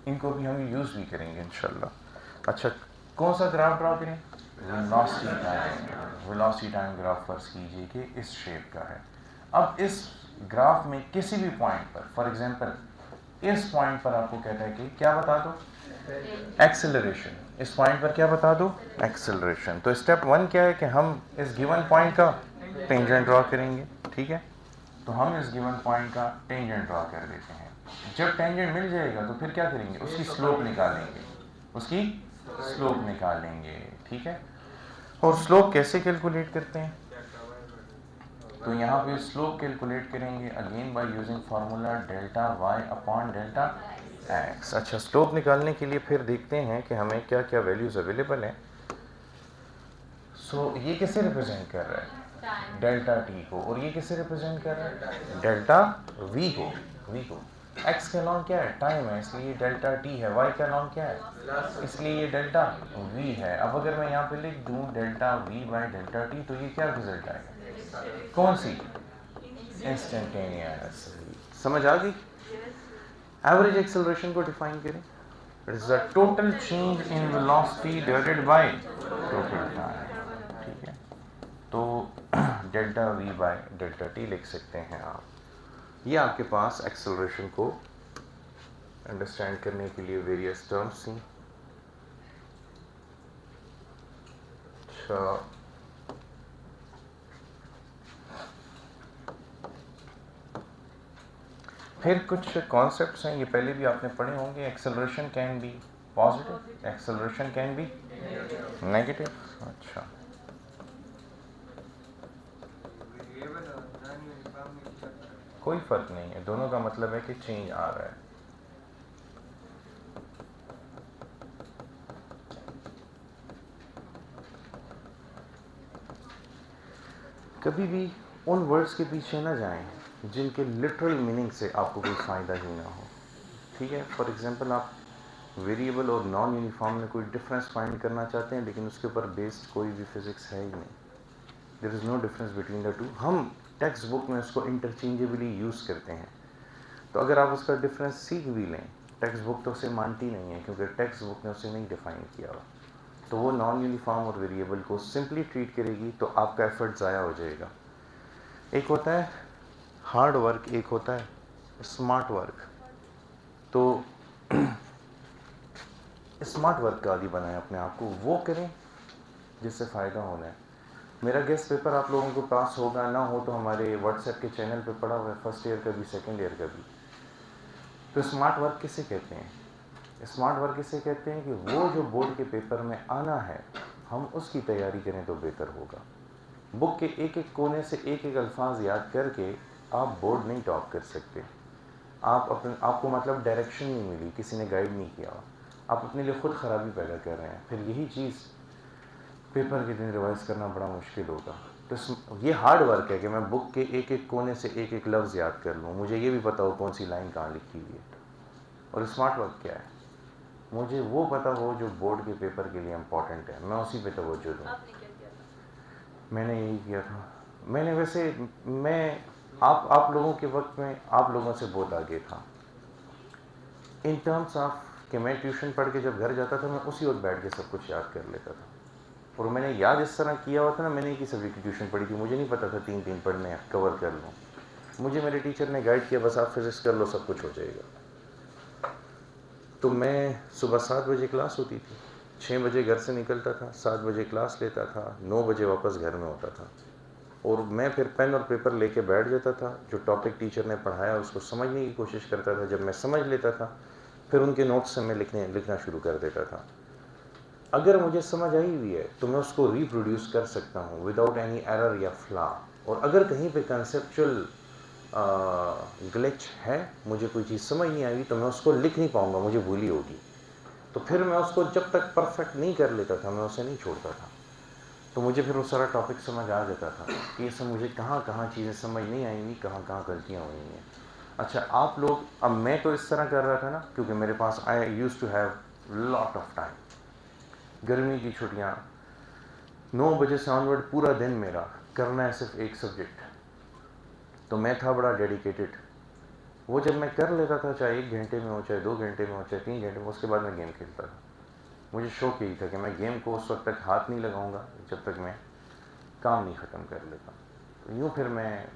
इनको भी हम यूज़ भी करेंगे इंशाल्लाह। अच्छा, कौन सा ग्राफ ड्रॉ करें? वेलोसिटी टाइम ग्राफ फर्ज कीजिए कि इस शेप का है। अब इस ग्राफ में किसी भी पॉइंट पर, फॉर एग्जांपल इस पॉइंट पर आपको कहता है कि क्या बता दो, एक्सेलरेशन। इस पॉइंट पर क्या बता दो, एक्सेलरेशन। तो स्टेप 1 क्या है कि हम इस गिवन पॉइंट का टेंजेंट ड्रॉ करेंगे, ठीक है। तो हम इस गिवन पॉइंट का टेंजेंट ड्रॉ कर देते हैं। जब टेंजेंट मिल जाएगा तो फिर क्या करेंगे, उसकी स्लोप निकालेंगे, उसकी स्लोप निकालेंगे, ठीक है। और स्लोप कैसे कैलकुलेट करते हैं, तो यहाँ पे स्लोप कैलकुलेट करेंगे again by using formula delta Y upon delta X. अच्छा, स्लोप निकालने के लिए फिर देखते हैं कि हमें क्या क्या वैल्यूज अवेलेबल हैं। सो ये किसे रिप्रेजेंट कर रहा है, डेल्टा टी को, और ये किसे रिप्रेजेंट कर रहा है, डेल्टा वी को। एक्स का लॉन्ग क्या है, टाइम है, इसलिए डेल्टा टी है। वाई का लॉन्ग क्या है, इसलिए ये डेल्टा वी है। अब अगर मैं यहाँ पे लिख दूँ delta we by delta T, तो ये क्या रिजल्ट आएगा, कौन सी, इंस्टेंटेनियस। समझ आ गई। एवरेज एक्सेलरेशन को डिफाइन करें, it is the total change in velocity divided by total time, ठीक है। तो delta we by delta T लिख सकते हैं आप। ये आपके पास एक्सेलरेशन को अंडरस्टैंड करने के लिए वेरियस टर्म्स थी। अच्छा, फिर कुछ कॉन्सेप्ट्स हैं, ये पहले भी आपने पढ़े होंगे। Acceleration can be positive, acceleration can be negative. अच्छा, कोई फर्क नहीं है, दोनों का मतलब है कि चेंज आ रहा है। कभी भी उन वर्ड्स के पीछे ना जाएं जिनके लिटरल मीनिंग से आपको कोई फ़ायदा ही ना हो, ठीक है। फॉर एग्जांपल आप वेरिएबल और नॉन यूनिफॉर्म में कोई डिफरेंस फाइंड करना चाहते हैं, लेकिन उसके ऊपर बेस्ड कोई भी फिज़िक्स है ही नहीं, there is no difference between the two. हम टेक्स्ट बुक में उसको इंटरचेंजेबली यूज़ करते हैं। तो अगर आप उसका डिफरेंस सीख भी लें, टेक्स्ट बुक तो उसे मानती नहीं है, क्योंकि टेक्स्ट बुक ने उसे नहीं डिफ़ाइन किया हुआ। तो वो नॉन यूनिफॉर्म और वेरिएबल को सिंपली ट्रीट करेगी, तो आपका एफर्ट ज़ाया हो जाएगा। एक होता है हार्ड वर्क, एक होता है स्मार्ट वर्क। तो स्मार्ट वर्क का आदी बनाएं अपने आप को, वो करें जिससे फ़ायदा होना है। मेरा गेस्ट पेपर आप लोगों को पास होगा ना हो तो हमारे व्हाट्सएप के चैनल पे पड़ा हुआ है, फर्स्ट ईयर का भी सेकेंड ईयर का भी। तो स्मार्ट वर्क किसे कहते हैं, स्मार्ट वर्क किसे कहते हैं कि वो जो बोर्ड के पेपर में आना है हम उसकी तैयारी करें तो बेहतर होगा। बुक के एक एक कोने से एक एक अल्फाज याद करके आप बोर्ड नहीं टॉप कर सकते। आपको मतलब डायरेक्शन नहीं मिली, किसी ने गाइड नहीं किया, आप अपने लिए ख़ुद ख़राबी पैदा कर रहे हैं। फिर यही चीज़ पेपर के दिन रिवाइज़ करना बड़ा मुश्किल होगा। तो ये हार्ड वर्क है कि मैं बुक के एक एक कोने से एक एक लफ्ज़ याद कर लूँ, मुझे ये भी पता हो कौन सी लाइन कहाँ लिखी हुई है। और स्मार्ट वर्क क्या है, मुझे वो पता हो जो बोर्ड के पेपर के लिए इम्पोर्टेंट है, मैं उसी पे तवज्जो दूँ। मैंने यही किया था। मैंने वैसे मैं आप लोगों के वक्त में आप लोगों से बहुत आगे था इन टर्म्स ऑफ कि मैं ट्यूशन पढ़ के जब घर जाता था मैं उसी वक्त बैठ के सब कुछ याद कर लेता था। और मैंने याद इस तरह किया हुआ था ना, मैंने एक ही सब्जेक्ट की ट्यूशन पढ़ी थी, मुझे नहीं पता था 3 पढ़ने हैं कवर कर लूँ। मुझे मेरे टीचर ने गाइड किया, बस आप फिजिक्स कर लो सब कुछ हो जाएगा। तो मैं सुबह 7 बजे क्लास होती थी, 6 बजे घर से निकलता था, 7 बजे क्लास लेता था, 9 बजे वापस घर में होता था। और मैं फिर पेन और पेपर लेके बैठ जाता था, जो टॉपिक टीचर ने पढ़ाया उसको समझने की कोशिश करता था। जब मैं समझ लेता था फिर उनके नोट्स से मैं लिखना शुरू कर देता था। अगर मुझे समझ आई हुई है तो मैं उसको रिप्रोड्यूस कर सकता हूँ विदाउट एनी एरर या फ्लॉ। और अगर कहीं पे कंसेप्चुअल ग्लिच है, मुझे कोई चीज़ समझ नहीं आई तो मैं उसको लिख नहीं पाऊँगा, मुझे भूली होगी। तो फिर मैं उसको जब तक परफेक्ट नहीं कर लेता था मैं उसे नहीं छोड़ता था। तो मुझे फिर वो सारा टॉपिक समझ आ जाता था कि इसमें मुझे कहाँ कहाँ चीज़ें समझ नहीं आएंगी, कहाँ कहाँ गलतियाँ हुई हैं। अच्छा, आप लोग, अब मैं तो इस तरह कर रहा था ना क्योंकि मेरे पास I use to have lot of time. गर्मी की छुट्टियाँ, 9 बजे से ऑनवर्ड पूरा दिन मेरा करना है सिर्फ एक सब्जेक्ट, तो मैं था बड़ा डेडिकेटेड। वो जब मैं कर लेता था, चाहे 1 घंटे में हो, चाहे 2 घंटे में हो, चाहे 3 घंटे में, उसके बाद मैं गेम खेलता था। मुझे शौक यही था कि मैं गेम को उस वक्त तक हाथ नहीं लगाऊंगा जब तक मैं काम नहीं ख़त्म कर लेता। तो यूँ फिर मैं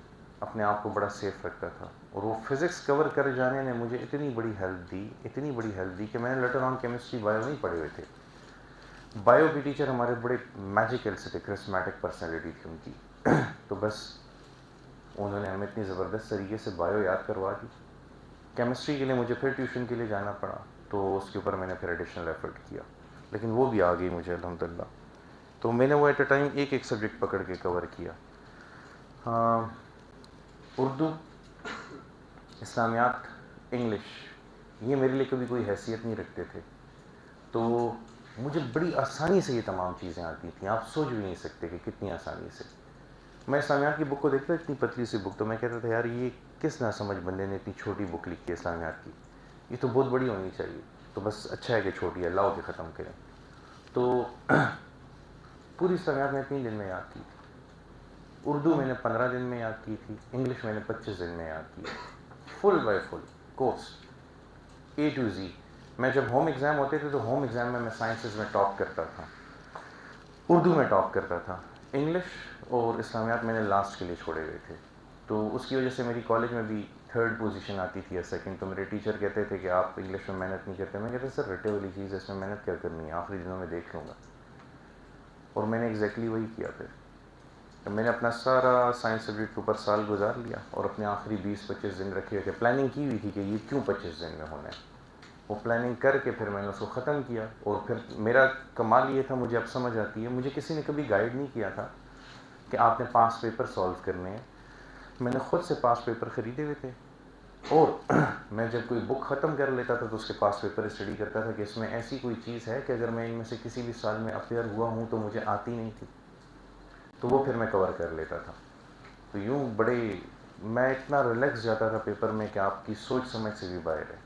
अपने आप को बड़ा सेफ रखता था, और वो फिज़िक्स कवर कर जाने ने मुझे इतनी बड़ी हेल्प दी कि मैंने लेटर ऑन केमिस्ट्री बायो नहीं पढ़े हुए थे। बायो के टीचर हमारे बड़े मैजिकल से थे, क्रिस्मेटिक पर्सनैलिटी थी उनकी तो बस उन्होंने हमें इतनी ज़बरदस्त तरीके से बायो याद करवा दी। केमिस्ट्री के लिए मुझे फिर ट्यूशन के लिए जाना पड़ा, तो उसके ऊपर मैंने फिर एडिशनल एफर्ट किया, लेकिन वो भी आ गई मुझे अल्हम्दुलिल्लाह। तो मैंने वो एट अ टाइम एक सब्जेक्ट पकड़ के कवर किया। हाँ, उर्दू, इस्लामियात, इंग्लिश, ये मेरे लिए कभी कोई हैसियत नहीं रखते थे। तो मुझे बड़ी आसानी से ये तमाम चीज़ें आती थी, आप सोच भी नहीं सकते कि कितनी आसानी से। मैं इस्लामियात की बुक को देखता, इतनी पतली सी बुक, तो मैं कहता था यार ये किस ना समझ बंदे ने इतनी छोटी बुक लिखी है इस्लामियात की, ये तो बहुत बड़ी होनी चाहिए। तो बस अच्छा है कि छोटी है, लाओ के ख़त्म करें। तो पूरी इस्लामियात मैंने 3 दिन में याद की थी। उर्दू मैंने 15 दिन में याद की थी। इंग्लिश मैंने 25 दिन में याद की, full by full course A to Z। मैं जब होम एग्ज़ाम होते थे तो होम एग्ज़ाम में मैं साइंसेस में टॉप करता था, उर्दू में टॉप करता था, इंग्लिश और इस्लामियात मैंने लास्ट के लिए छोड़े हुए थे। तो उसकी वजह से मेरी कॉलेज में भी 3rd पोजीशन आती थी या 2nd। तो मेरे टीचर कहते थे कि आप इंग्लिश में मेहनत नहीं करते। मैं कहता सर रटे वाली चीज़ है, इसमें मेहनत क्या करनी है, आखिरी दिनों में देख लूँगा। और मैंने एग्जैक्टली वही किया। फिर तो मैंने अपना सारा साइंस सब्जेक्ट के ऊपर साल गुजार लिया और अपने आखिरी 20-25 दिन रखे हुए थे। प्लानिंग की हुई थी कि ये क्यों 25 दिन में होना है, वो प्लानिंग करके फिर मैंने उसको ख़त्म किया। और फिर मेरा कमाल ये था, मुझे अब समझ आती है, मुझे किसी ने कभी गाइड नहीं किया था कि आपने पास पेपर सॉल्व करने हैं। मैंने ख़ुद से पास पेपर ख़रीदे हुए थे, और मैं जब कोई बुक ख़त्म कर लेता था तो उसके पास पेपर स्टडी करता था कि इसमें ऐसी कोई चीज़ है कि अगर मैं इनमें से किसी भी साल में अपेयर हुआ हूँ तो मुझे आती नहीं थी, तो वो फिर मैं कवर कर लेता था। तो यूँ मैं इतना रिलैक्स जाता था पेपर में कि आपकी सोच समझ से भी बाहर है।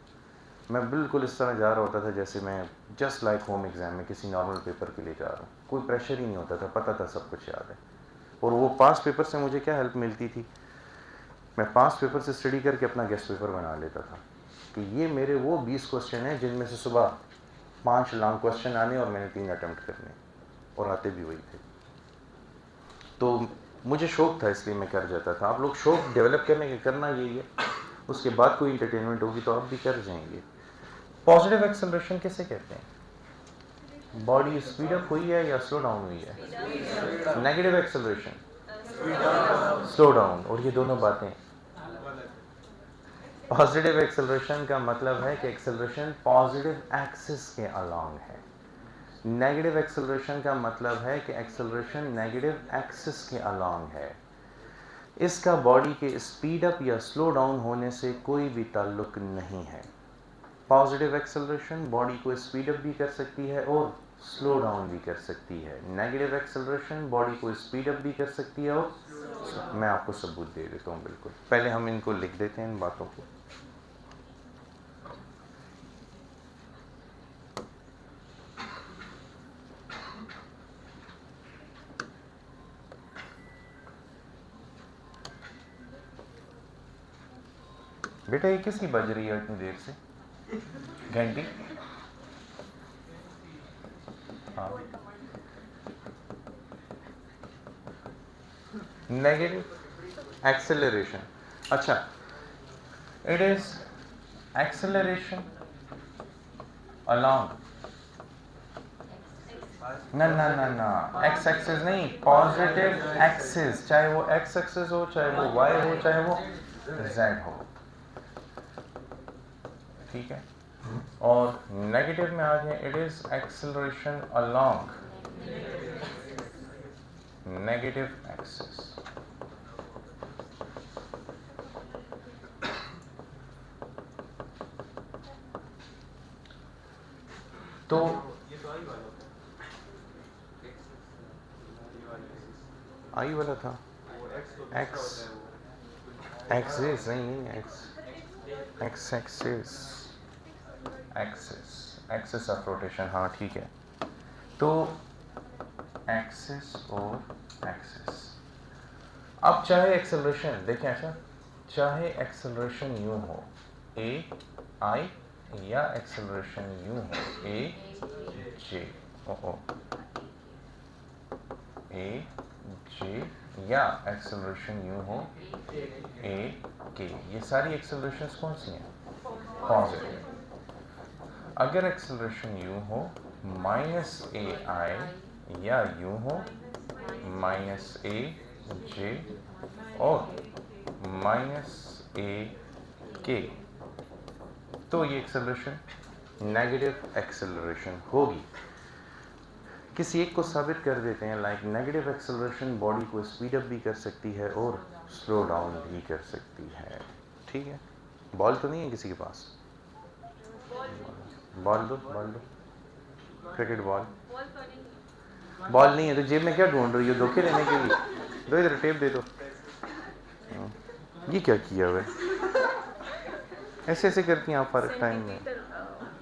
मैं बिल्कुल इस तरह जा रहा होता था जैसे मैं जस्ट लाइक होम एग्ज़ाम में किसी नॉर्मल पेपर के लिए जा रहा हूँ। कोई प्रेशर ही नहीं होता था, पता था सब कुछ याद है। और वो पास पेपर से मुझे क्या हेल्प मिलती थी, मैं पास पेपर से स्टडी करके अपना गेस्ट पेपर बना लेता था कि ये मेरे वो 20 क्वेश्चन हैं जिनमें से सुबह 5 लॉन्ग क्वेश्चन आने और मैंने 3 अटैम्प्ट करने, और आते भी वही थे। तो मुझे शौक़ था इसलिए मैं कर जाता था। आप लोग शौक़ डेवलप करने के करना यही है, उसके बाद कोई इंटरटेनमेंट होगी तो आप भी कर जाएंगे। पॉजिटिव एक्सेलरेशन किसे कहते हैं? बॉडी स्पीड अप हुई है या स्लो डाउन हुई है? नेगेटिव एक्सेलरेशन स्लो डाउन, और ये दोनों बातें। पॉजिटिव एक्सेलरेशन का मतलब है कि एक्सेलरेशन पॉजिटिव एक्सिस के अलोंग है। नेगेटिव एक्सेलरेशन का मतलब है कि एक्सेलरेशन नेगेटिव एक्सिस के अलोंग है। इसका बॉडी के स्पीड अप या स्लो डाउन होने से कोई भी ताल्लुक नहीं है। पॉजिटिव एक्सेलरेशन बॉडी को स्पीड अप भी कर सकती है और स्लो डाउन भी कर सकती है। नेगेटिव एक्सेलरेशन बॉडी को स्पीड अप भी कर सकती है, और मैं आपको सबूत दे देता हूँ। बिल्कुल, पहले हम इनको लिख देते हैं इन बातों को। बेटा ये किसकी बज रही है इतनी देर से घंटी? हाँ, नेगेटिव एक्सेलरेशन। अच्छा, इट इज एक्सेलरेशन अलोंग, ना ना ना ना, एक्स एक्सिस नहीं, पॉजिटिव एक्सिस। चाहे वो एक्स एक्सिस हो, चाहे वो वाई हो, चाहे वो जेड हो, ठीक है। और नेगेटिव में आ गया, it is acceleration along negative axis. तो आई वाला था, एक्स एक्सिस नहीं, x axis, axis of rotation, हाँ ठीक है। तो एक्सिस और एक्सिस। अब चाहे एक्सेलरेशन देखें, अच्छा चाहे एक्सेलरेशन यूं हो A I, या एक्सेलरेशन यूं हो A जे ए जे, या एक्सेलरेशन यूं हो ए के। ये सारी एक्सेलरेशंस कौन सी हैं? पॉजिटिव। अगर एक्सेलरेशन यूं हो माइनस ए आई, या यूं हो माइनस ए जे और माइनस ए के, तो ये एक्सेलरेशन नेगेटिव एक्सेलरेशन होगी। किसी एक को साबित कर देते हैं, लाइक नेगेटिव एक्सेलरेशन बॉडी को स्पीड अप भी कर सकती है और स्लो डाउन भी कर सकती है। ठीक है, बॉल तो नहीं है किसी के पास? बॉल दो, क्रिकेट बॉल। बॉल नहीं है तो जेब में क्या ढूंढ रही हो? धोखे देने के लिए? दो इधर, टेप दे दो। ये क्या किया हुआ है? ऐसे ऐसे करती हैं आप फर्क टाइम में।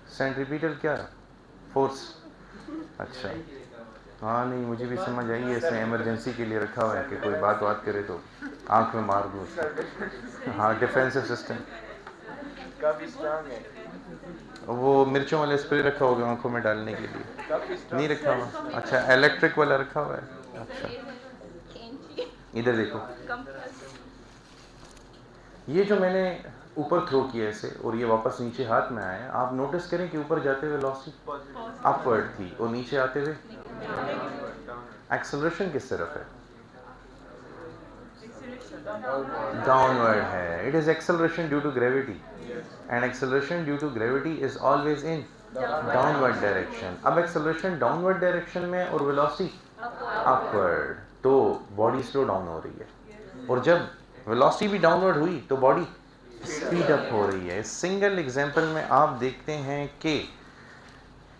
सेंट्रीपिटल क्या? फोर्स। अच्छा, हाँ नहीं, मुझे भी समझ आई है, ऐसे इमरजेंसी के लिए रखा हुआ है कि कोई बात करे तो आंख में मार दूँ। हाँ, डिफेंसिव सिस्टम काफी स्ट्रांग है। वो मिर्चों वाले स्प्रे रखा होगा आंखों में डालने के लिए, नहीं रखा हुआ? अच्छा, इलेक्ट्रिक वाला रखा हुआ है। अच्छा, इधर देखो, ये जो मैंने ऊपर थ्रो किया ऐसे और ये वापस नीचे हाथ में आया, आप नोटिस करें कि ऊपर जाते हुए वेलोसिटी अपवर्ड थी और नीचे आते हुए एक्सेलरेशन किस तरफ है? डाउनवर्ड है। It is acceleration due to gravity, and acceleration due to gravity is always in downward direction. अब एक्सेलरेशन डाउनवर्ड डायरेक्शन में और वेलोसिटी अपवर्ड, तो बॉडी स्लो डाउन हो रही है, और जब वेलोसिटी भी डाउनवर्ड हुई तो बॉडी स्पीड अप हो रही है। सिंगल एग्जांपल में आप देखते हैं कि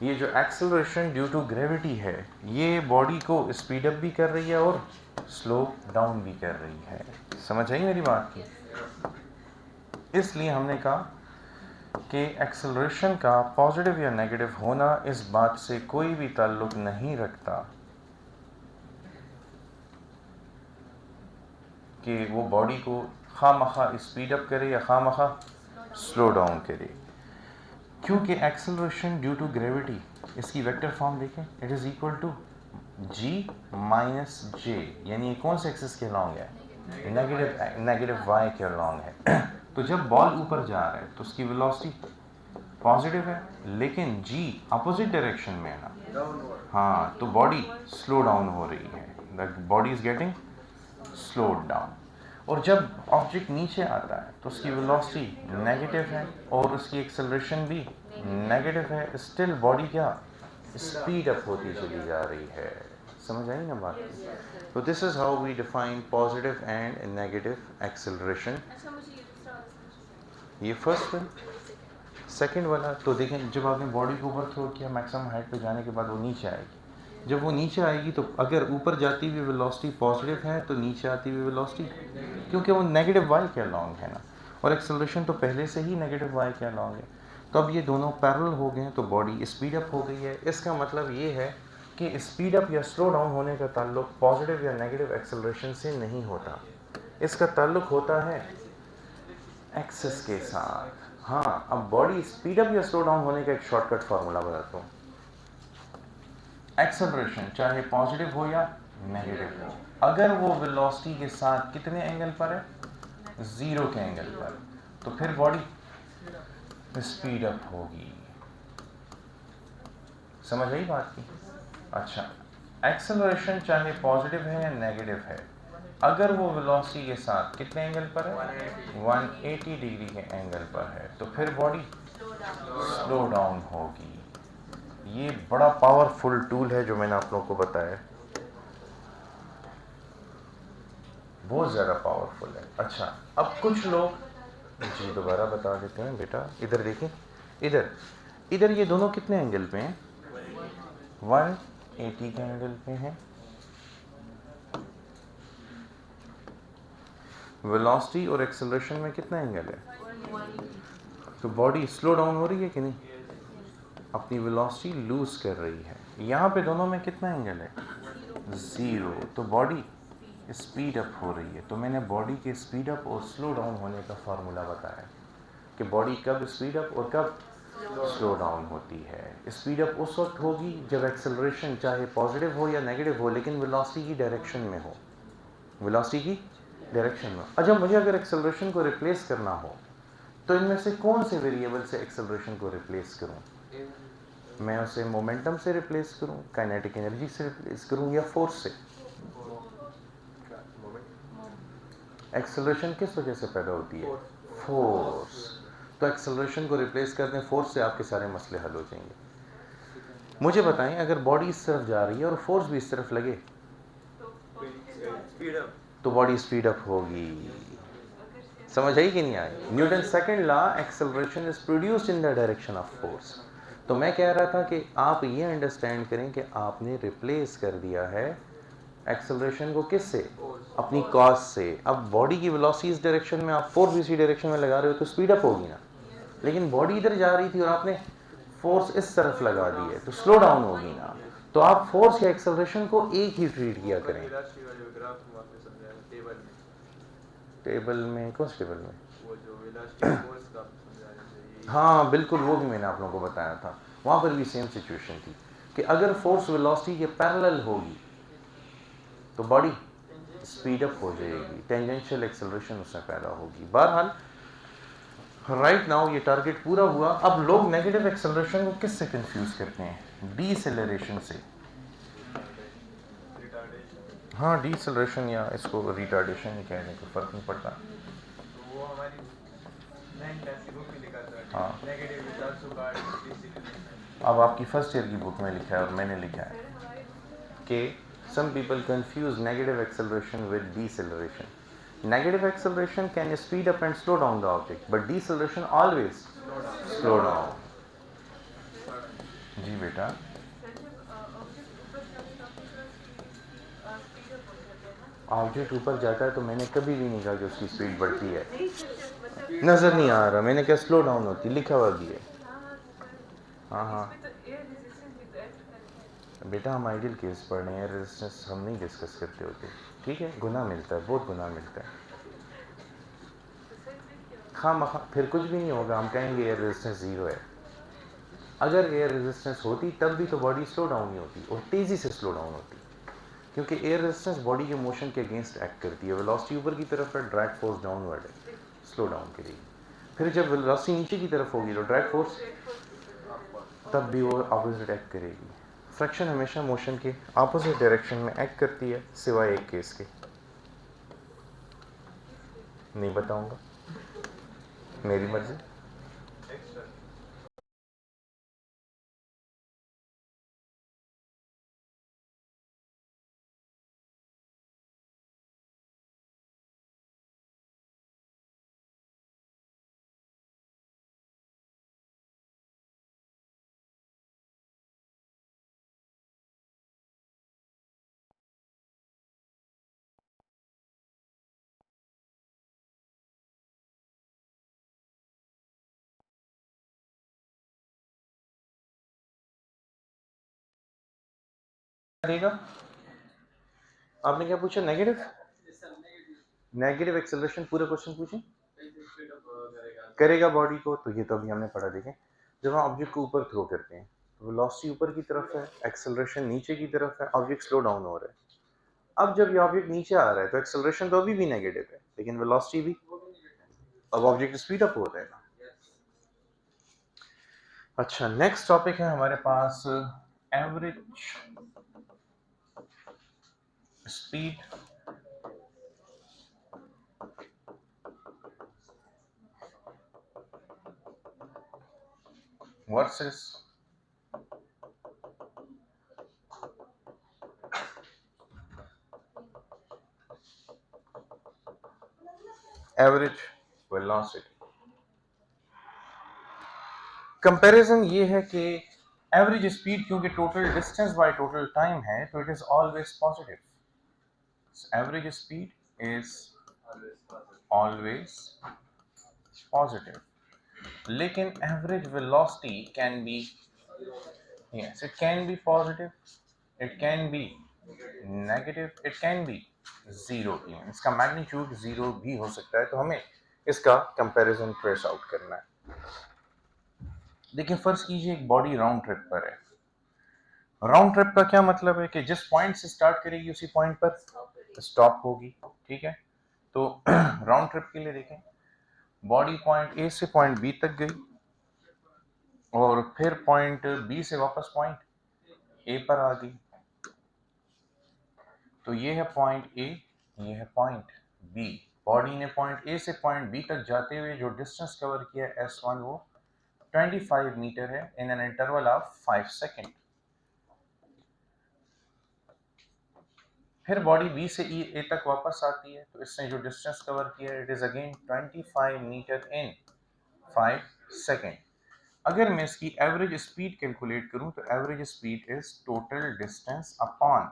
ये जो एक्सेलरेशन ड्यू टू ग्रेविटी है, ये बॉडी को स्पीड अप भी कर रही है और स्लो डाउन भी कर रही है। समझ आई मेरी बात की? इसलिए हमने कहा कि एक्सेलरेशन का पॉजिटिव या नेगेटिव होना इस बात से कोई भी ताल्लुक नहीं रखता कि वो बॉडी को खामखा स्पीड अप करे या खामखा स्लो डाउन करे, क्योंकि एक्सेलरेशन ड्यू टू ग्रेविटी, इसकी वेक्टर फॉर्म देखें, it is equal to g minus J, यानी ये कौन से एक्सिस के लॉन्ग है? नेगेटिव y के लॉन्ग है। तो जब बॉल ऊपर जा रहा है तो उसकी वेलोसिटी पॉजिटिव है, लेकिन g अपोजिट डायरेक्शन में है ना, हाँ, तो बॉडी स्लो डाउन हो रही है, the body is getting slowed down. और जब ऑब्जेक्ट नीचे आता है तो उसकी वेलोसिटी नेगेटिव है और उसकी एक्सेलरेशन भी नेगेटिव है, स्टिल बॉडी क्या स्पीड अप होती चली जा रही है। समझ आई ना बात? तो this is how we define positive and negative acceleration. ये फर्स्ट है। सेकंड वाला तो देखें, जब आपने बॉडी को ऊपर थ्रो किया मैक्सिमम हाइट पे जाने के बाद वो नीचे आएगी। जब वो नीचे आएगी तो अगर ऊपर जाती हुई वेलोसिटी पॉजिटिव है तो नीचे आती हुई वेलोसिटी, क्योंकि वो नेगेटिव वाई के अलॉन्ग है ना, और एक्सेलरेशन तो पहले से ही नेगेटिव वाई के अलॉन्ग है, तो अब ये दोनों पैरेलल हो गए हैं तो बॉडी स्पीड अप हो गई है। इसका मतलब ये है कि स्पीड अप या स्लो डाउन होने का ताल्लुक पॉजिटिव या नेगेटिव एक्सेलरेशन से नहीं होता, इसका ताल्लुक होता है एक्सिस के साथ। हाँ, अब बॉडी स्पीड अप या स्लो डाउन होने का एक शॉर्टकट फार्मूला बताता हूँ। एक्सेलरेशन चाहे पॉजिटिव हो या नेगेटिव हो, अगर वो वेलोसिटी के साथ कितने एंगल पर है? 0 के एंगल पर, तो फिर बॉडी स्पीड अप होगी। समझ आई बात की? अच्छा, एक्सेलरेशन चाहे पॉजिटिव है या नेगेटिव है, अगर वो वेलोसिटी के साथ कितने एंगल पर है? 180 डिग्री के एंगल पर है, तो फिर बॉडी स्लो डाउन होगी। ये बड़ा पावरफुल टूल है जो मैंने आप लोगों को बताया, बहुत ज़्यादा पावरफुल है। अच्छा, अब कुछ लोग, जी दोबारा बता देते हैं बेटा, इधर देखें, इधर ये दोनों कितने एंगल पे हैं? 180 के एंगल पे हैं। वेलोसिटी और एक्सेलरेशन में कितना एंगल है? तो बॉडी स्लो डाउन हो रही है कि नहीं? अपनी वेलोसिटी लूज कर रही है। यहाँ पे दोनों में कितना एंगल है? 0, तो बॉडी स्पीड अप हो रही है। तो मैंने बॉडी के स्पीड अप और स्लो डाउन होने का फार्मूला बताया कि बॉडी कब स्पीड अप और कब स्लो डाउन होती है। स्पीड अप उस वक्त होगी जब एक्सेलरेशन चाहे पॉजिटिव हो या नेगेटिव हो लेकिन वेलोसिटी की डायरेक्शन में हो, वेलोसिटी की डायरेक्शन में। अच्छा, मुझे अगर एक्सेलरेशन को रिप्लेस करना हो तो इनमें से कौन से वेरिएबल से एक्सेलरेशन को रिप्लेस करूं? मैं उसे मोमेंटम से रिप्लेस करूं, काइनेटिक एनर्जी से रिप्लेस करूं या फोर्स से? एक्सेलरेशन किस वजह से पैदा होती है? फोर्स। तो एक्सेलरेशन को रिप्लेस कर दें फोर्स से, आपके सारे मसले हल हो जाएंगे। मुझे बताएं, अगर बॉडी इस तरफ जा रही है और फोर्स भी इस तरफ लगे तो बॉडी स्पीड अप होगी। समझ आई कि नहीं आई? Newton second law, acceleration is produced in the direction of force. तो मैं कह रहा था कि आप ये अंडरस्टैंड करें कि आपने रिप्लेस कर दिया है एक्सेलरेशन को किससे? अपनी कॉज से। अब बॉडी की वेलोसिटी इस डायरेक्शन में, आप फोर्स इसी डायरेक्शन में लगा रहे हो तो स्पीड अप होगी ना। लेकिन बॉडी इधर जा रही थी और आपने फोर्स इस तरफ लगा दी है तो स्लो डाउन होगी ना। तो आप फोर्स या एक्सेलरेशन को एक ही ट्रीट किया करें। टेबल में? कौन से टेबल में? वो जो वेलोसिटी फोर्स का समझा रहे थे। हाँ बिल्कुल, वो भी मैंने आप लोगों को बताया था। वहाँ पर भी सेम सिचुएशन थी कि अगर फोर्स वेलोसिटी के पैरेलल होगी तो बॉडी स्पीड अप हो जाएगी, टेंजेंशियल एक्सेलरेशन उसमें पैदा होगी। बहरहाल राइट नाउ ये टारगेट पूरा हुआ। अब लोग नेगेटिव एक्सेलरेशन को किससे कंफ्यूज करते हैं? डीसेलरेशन से। हाँ, डीसेलरेशन या इसको रिटार्डेशन ही कहने को फर्क नहीं पड़ता। तो वो हमारी 9 क्लास की बुक में लिखा था। हाँ, negative is also called deceleration. अब आपकी फर्स्ट ईयर की बुक में लिखा है और मैंने लिखा है कि some people confuse negative acceleration with deceleration. Negative acceleration can speed up and slow down the object, but deceleration always slow down. जी बेटा, ऑब्जेक्ट ऊपर जाता है तो मैंने कभी भी नहीं कहा कि उसकी स्पीड बढ़ती है। नजर नहीं आ रहा, मैंने क्या स्लो डाउन होती, लिखा हुआ भी है। हाँ हाँ बेटा, हम आइडियल केस पढ़ रहे हैं, रेजिस्टेंस हम नहीं डिस्कस करते होते। ठीक है, गुनाह मिलता है, बहुत गुनाह मिलता है। हाँ फिर कुछ भी नहीं होगा, हम कहेंगे एयर रेजिस्टेंस ज़ीरो है। अगर एयर रेजिस्टेंस होती तब भी तो बॉडी स्लो डाउन नहीं होती और तेज़ी से स्लो डाउन होती, क्योंकि एयर रेजिस्टेंस बॉडी के मोशन के अगेंस्ट एक्ट करती है। वेलोसिटी ऊपर की तरफ है, ड्रैग फोर्स डाउनवर्ड है, स्लो डाउन करेगी। फिर जब वेलोसिटी नीचे की तरफ होगी तो ड्रैग फोर्स तब भी वो अपोजिट एक्ट करेगी। फ्रैक्शन हमेशा मोशन के अपोजिट डायरेक्शन में एक्ट करती है, सिवाय एक केस के। नहीं बताऊंगा, मेरी मर्जी। देगा, आपने क्या पूछा? नेगेटिव नेगेटिव एक्सेलरेशन, पूरा क्वेश्चन पूछे। करेगा बॉडी को, तो ये तो अभी हमने पढ़ा। देखें, जब हम ऑब्जेक्ट को ऊपर थ्रो करते हैं तो वेलोसिटी ऊपर की तरफ है, एक्सेलरेशन नीचे की तरफ है, ऑब्जेक्ट स्लो डाउन हो रहा है। अब जब ये ऑब्जेक्ट नीचे आ रहा है तो एक्सेलरेशन तो अभी भी नेगेटिव है लेकिन वेलोसिटी भी, अब ऑब्जेक्ट स्पीड अप हो जाएगा। अच्छा, नेक्स्ट टॉपिक है हमारे पास average speed versus average velocity. Comparison ये है कि एवरेज स्पीड क्योंकि total distance by total time है तो it is always positive. Average speed is always positive, लेकिन average velocity can be, yes, it can be positive, it can be negative, it can be zero भी। इसका magnitude zero भी हो सकता है, तो हमें इसका कंपैरिजन ट्रेस आउट करना है। देखिए फर्ज कीजिए एक बॉडी राउंड ट्रिप पर है। राउंड ट्रिप का क्या मतलब है कि जिस पॉइंट से स्टार्ट करेगी उसी पॉइंट पर स्टॉप होगी, ठीक है। तो राउंड ट्रिप के लिए देखें, बॉडी पॉइंट ए से पॉइंट बी तक गई और फिर पॉइंट बी से वापस पॉइंट ए पर आ गई। तो ये है पॉइंट ए, ये है पॉइंट बी। बॉडी ने पॉइंट ए से पॉइंट बी तक जाते हुए जो डिस्टेंस कवर किया S1 वो 25 मीटर है in an interval of 5 second. फिर बॉडी बी से ए तक वापस आती है, तो इसने जो डिस्टेंस कवर किया है it is again 25 meter in 5 second. अगर मैं इसकी एवरेज स्पीड कैलकुलेट करूं तो average speed is total distance upon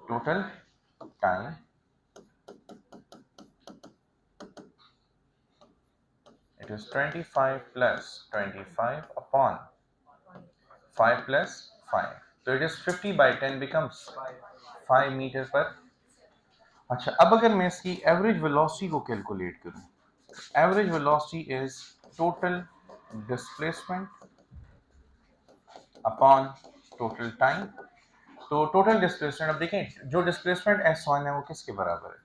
total time it is 25 plus 25 upon 5 plus 5, so it is 50 by 10 becomes 5 metre पर। अच्छा, अब अगर मैं इसकी एवरेज वेलोसिटी को कैलकुलेट करूं, average velocity is total displacement upon total time. तो टोटल डिस्प्लेसमेंट, अब देखें जो डिस्प्लेसमेंट S1 है वो किसके बराबर है,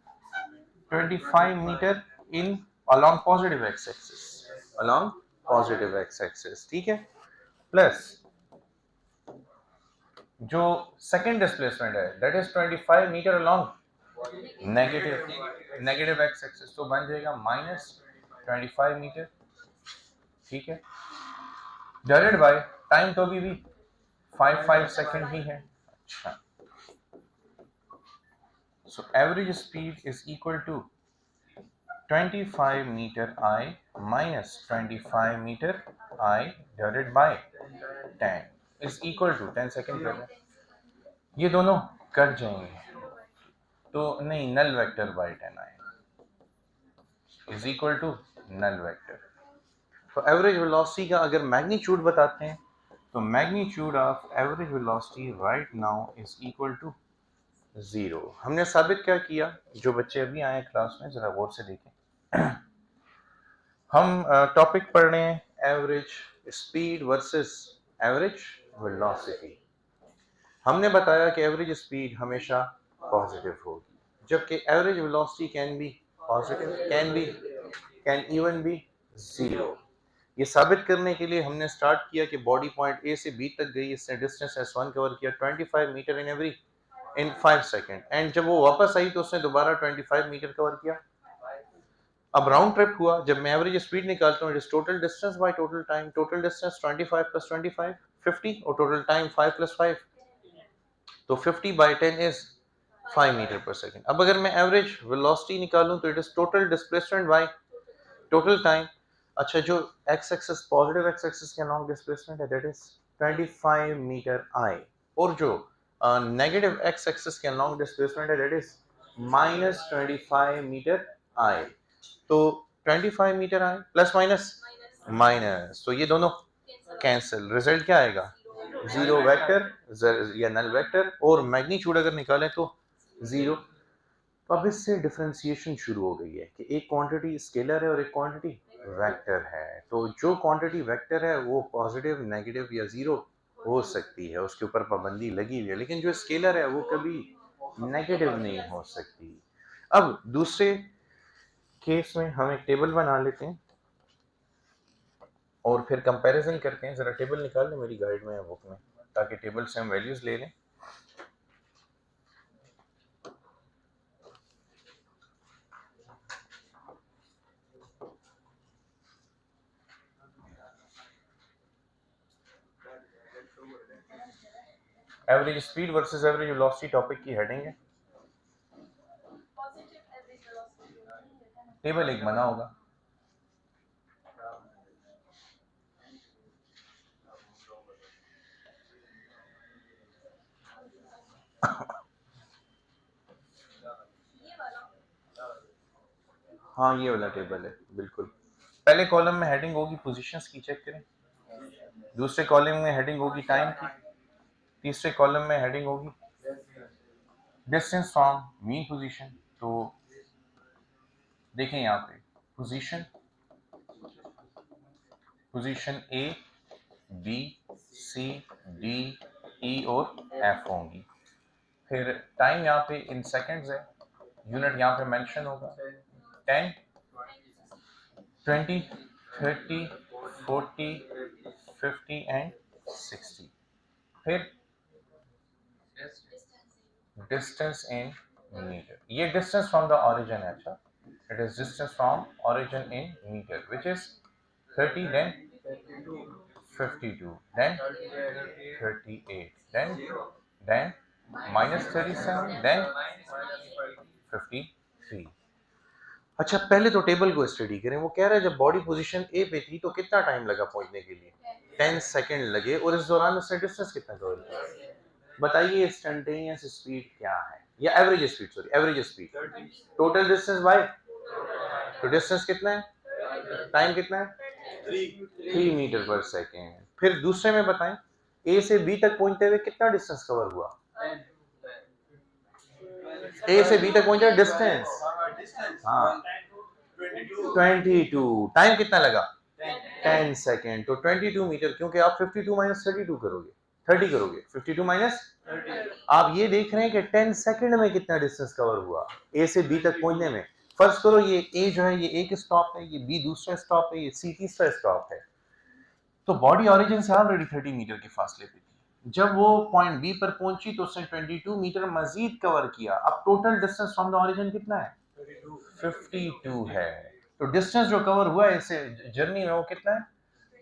25 meter in along positive X axis, along positive X axis, ठीक है, प्लस जो सेकंड डिस्प्लेसमेंट है that is 25 meter along negative X axis, तो बन जाएगा -25 मीटर, ठीक है, डिवाइडेड बाय टाइम, तो अभी भी 5 सेकंड ही है। अच्छा, so average speed is equal to 25 meter I minus 25 meter I divided by 10 is equal to 10 second कर रहे हैं, ये दोनों कट जाएंगे तो नहीं, नल वेक्टर बाय 10 आएगा is equal to null vector. तो एवरेज वेलोसिटी का अगर मैग्नीट्यूड बताते हैं तो magnitude of average velocity right now is equal to 0। हमने साबित क्या किया, जो बच्चे अभी आए क्लास में जरा गौर से देखें। हम टॉपिक पढ़ रहे हैं average speed versus average velocity. हमने बताया कि एवरेज स्पीड हमेशा पॉजिटिव होगी, जबकि average velocity can B positive, can even be zero. ये साबित करने के लिए हमने स्टार्ट किया कि बॉडी पॉइंट ए से बी तक गई, इसने डिस्टेंस S1 कवर किया 25 मीटर इन 5 सेकेंड, एंड जब वो वापस आई तो उसने दोबारा 25 मीटर कवर किया। अब राउंड ट्रिप हुआ, जब मैं एवरेज स्पीड निकालता हूँ it is total distance by total time, total distance 25 plus 25 50 और टोटल टाइम 5 प्लस 5, तो 50 bye 10 is 5 metre per second. अब अगर मैं एवरेज वेलोसिटी निकालूं तो it is total displacement by total time. अच्छा, जो x axis positive X axis के अलॉन्ग डिस्प्लेसमेंट है दैट इज 25 मीटर आई, और जो नेगेटिव एक्स एक्सिस के अलॉन्ग डिस्प्लेसमेंट है दैट इज -25 मीटर आई। तो 25 मीटर आई प्लस माइनस, तो ये दोनों कैंसिल, रिजल्ट क्या आएगा, जीरो वेक्टर या नल वेक्टर, और मैग्नीट्यूड अगर निकालें तो जीरो। तो अब इससे डिफरेंशिएशन शुरू हो गई है कि एक क्वांटिटी स्केलर है और एक क्वांटिटी वेक्टर है। तो जो क्वांटिटी वेक्टर है वो पॉजिटिव, नेगेटिव या जीरो हो सकती है, उसके ऊपर पाबंदी लगी हुई है, लेकिन जो स्केलर है वो कभी नेगेटिव नहीं हो सकती। अब दूसरे केस में हम एक टेबल बना लेते हैं और फिर कंपैरिजन करते हैं। जरा टेबल निकाल लें मेरी गाइड में या बुक में, ताकि टेबल से हम वैल्यूज ले लें। Average speed versus average velocity topic की हेडिंग है, टेबल एक बना होगा। हाँ, ये वाला टेबल है बिल्कुल। पहले कॉलम में हेडिंग होगी पोजीशंस की, चेक करें। दूसरे कॉलम में हेडिंग होगी टाइम की। तीसरे कॉलम में हेडिंग होगी डिस्टेंस फ्रॉम मीन पोजीशन। तो देखें यहाँ पे position A B, C, D, E और F होंगी। फिर टाइम यहाँ पे इन सेकंड्स है, यूनिट यहाँ पे मेंशन होगा 10, 20, 30, 40, 50 एंड 60। फिर डिस्टेंस इन मीटर, ये डिस्टेंस फ्रॉम द ओरिजिन है। अच्छा, it is distance from origin in meter which is 30, then 52, then 38, then minus 37, then 53। अच्छा, पहले तो टेबल को स्टडी करें। वो कह रहा है जब बॉडी पोजीशन ए पे थी तो कितना टाइम लगा पहुंचने के लिए? 10 सेकंड लगे, और इस दौरान उसने डिस्टेंस कितना कवर किया? बताइए इंस्टेंटेनियस स्पीड क्या है, या average speed, sorry average speed, total distance bye, तो डिस्टेंस कितना है, टाइम कितना है, 3 मीटर पर सेकेंड। फिर दूसरे में बताएं, ए से बी तक पहुंचते हुए कितना डिस्टेंस कवर हुआ? ए से बी तक पहुंचा डिस्टेंस, हाँ 22। टाइम कितना लगा? 10 सेकेंड। तो 22 मीटर, क्योंकि आप 52 माइनस 32 करोगे, 30 करोगे, 52 माइनस, आप ये देख रहे हैं कि 10 सेकंड में कितना डिस्टेंस कवर हुआ ए से बी तक पहुंचने में। फर्ज करो ये ए जो है ये एक स्टॉप है, ये बी दूसरा स्टॉप है, ये सी तीसरा स्टॉप है। तो बॉडी ओरिजिन से ऑलरेडी 30 मीटर के फासले पे थी। जब वो पॉइंट बी पर पहुंची तो उसने 22 मीटर मजीद कवर किया। अब total distance from the origin कितना है? 52 है। तो डिस्टेंस जो कवर हुआ है इसे जर्नी में वो कितना है?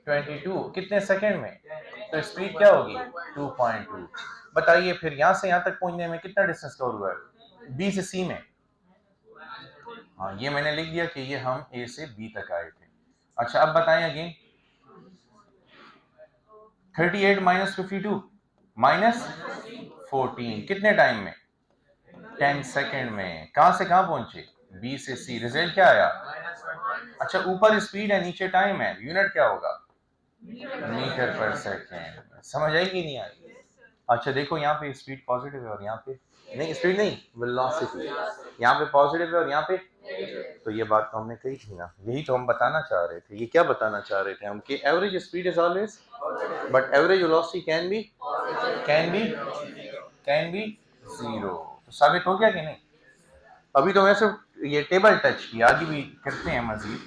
22। कितने सेकंड में? तो स्पीड क्या होगी? 2.2। बताइए फिर यहाँ से यहाँ तक पहुंचने में कितना डिस्टेंस कवर हुआ है बी से सी में? हाँ, ये मैंने लिख दिया कि ये हम ए से बी तक आए थे। अच्छा, अब बताएं अगेन, 38 माइनस 52 माइनस 14 कितने टाइम में? 10 सेकंड में। कहां से कहां पहुंचे? बी से सी। रिजल्ट क्या आया? अच्छा, ऊपर स्पीड है, नीचे टाइम है, यूनिट क्या होगा? Metre per second. समझ आई कि नहीं आई? अच्छा देखो, यहाँ पे स्पीड पॉजिटिव है और यहाँ पे नहीं, स्पीड नहीं, वेलोसिटी। यहाँ पे पॉजिटिव है और यहाँ पे, तो ये बात तो हमने कही थी ना, यही तो हम बताना चाह रहे थे। ये क्या बताना चाह रहे थे हम? कि average speed is always, but average velocity can B zero. तो साबित हो गया कि नहीं? अभी तो वैसे ये टेबल टच किया, आगे भी करते हैं मजीद।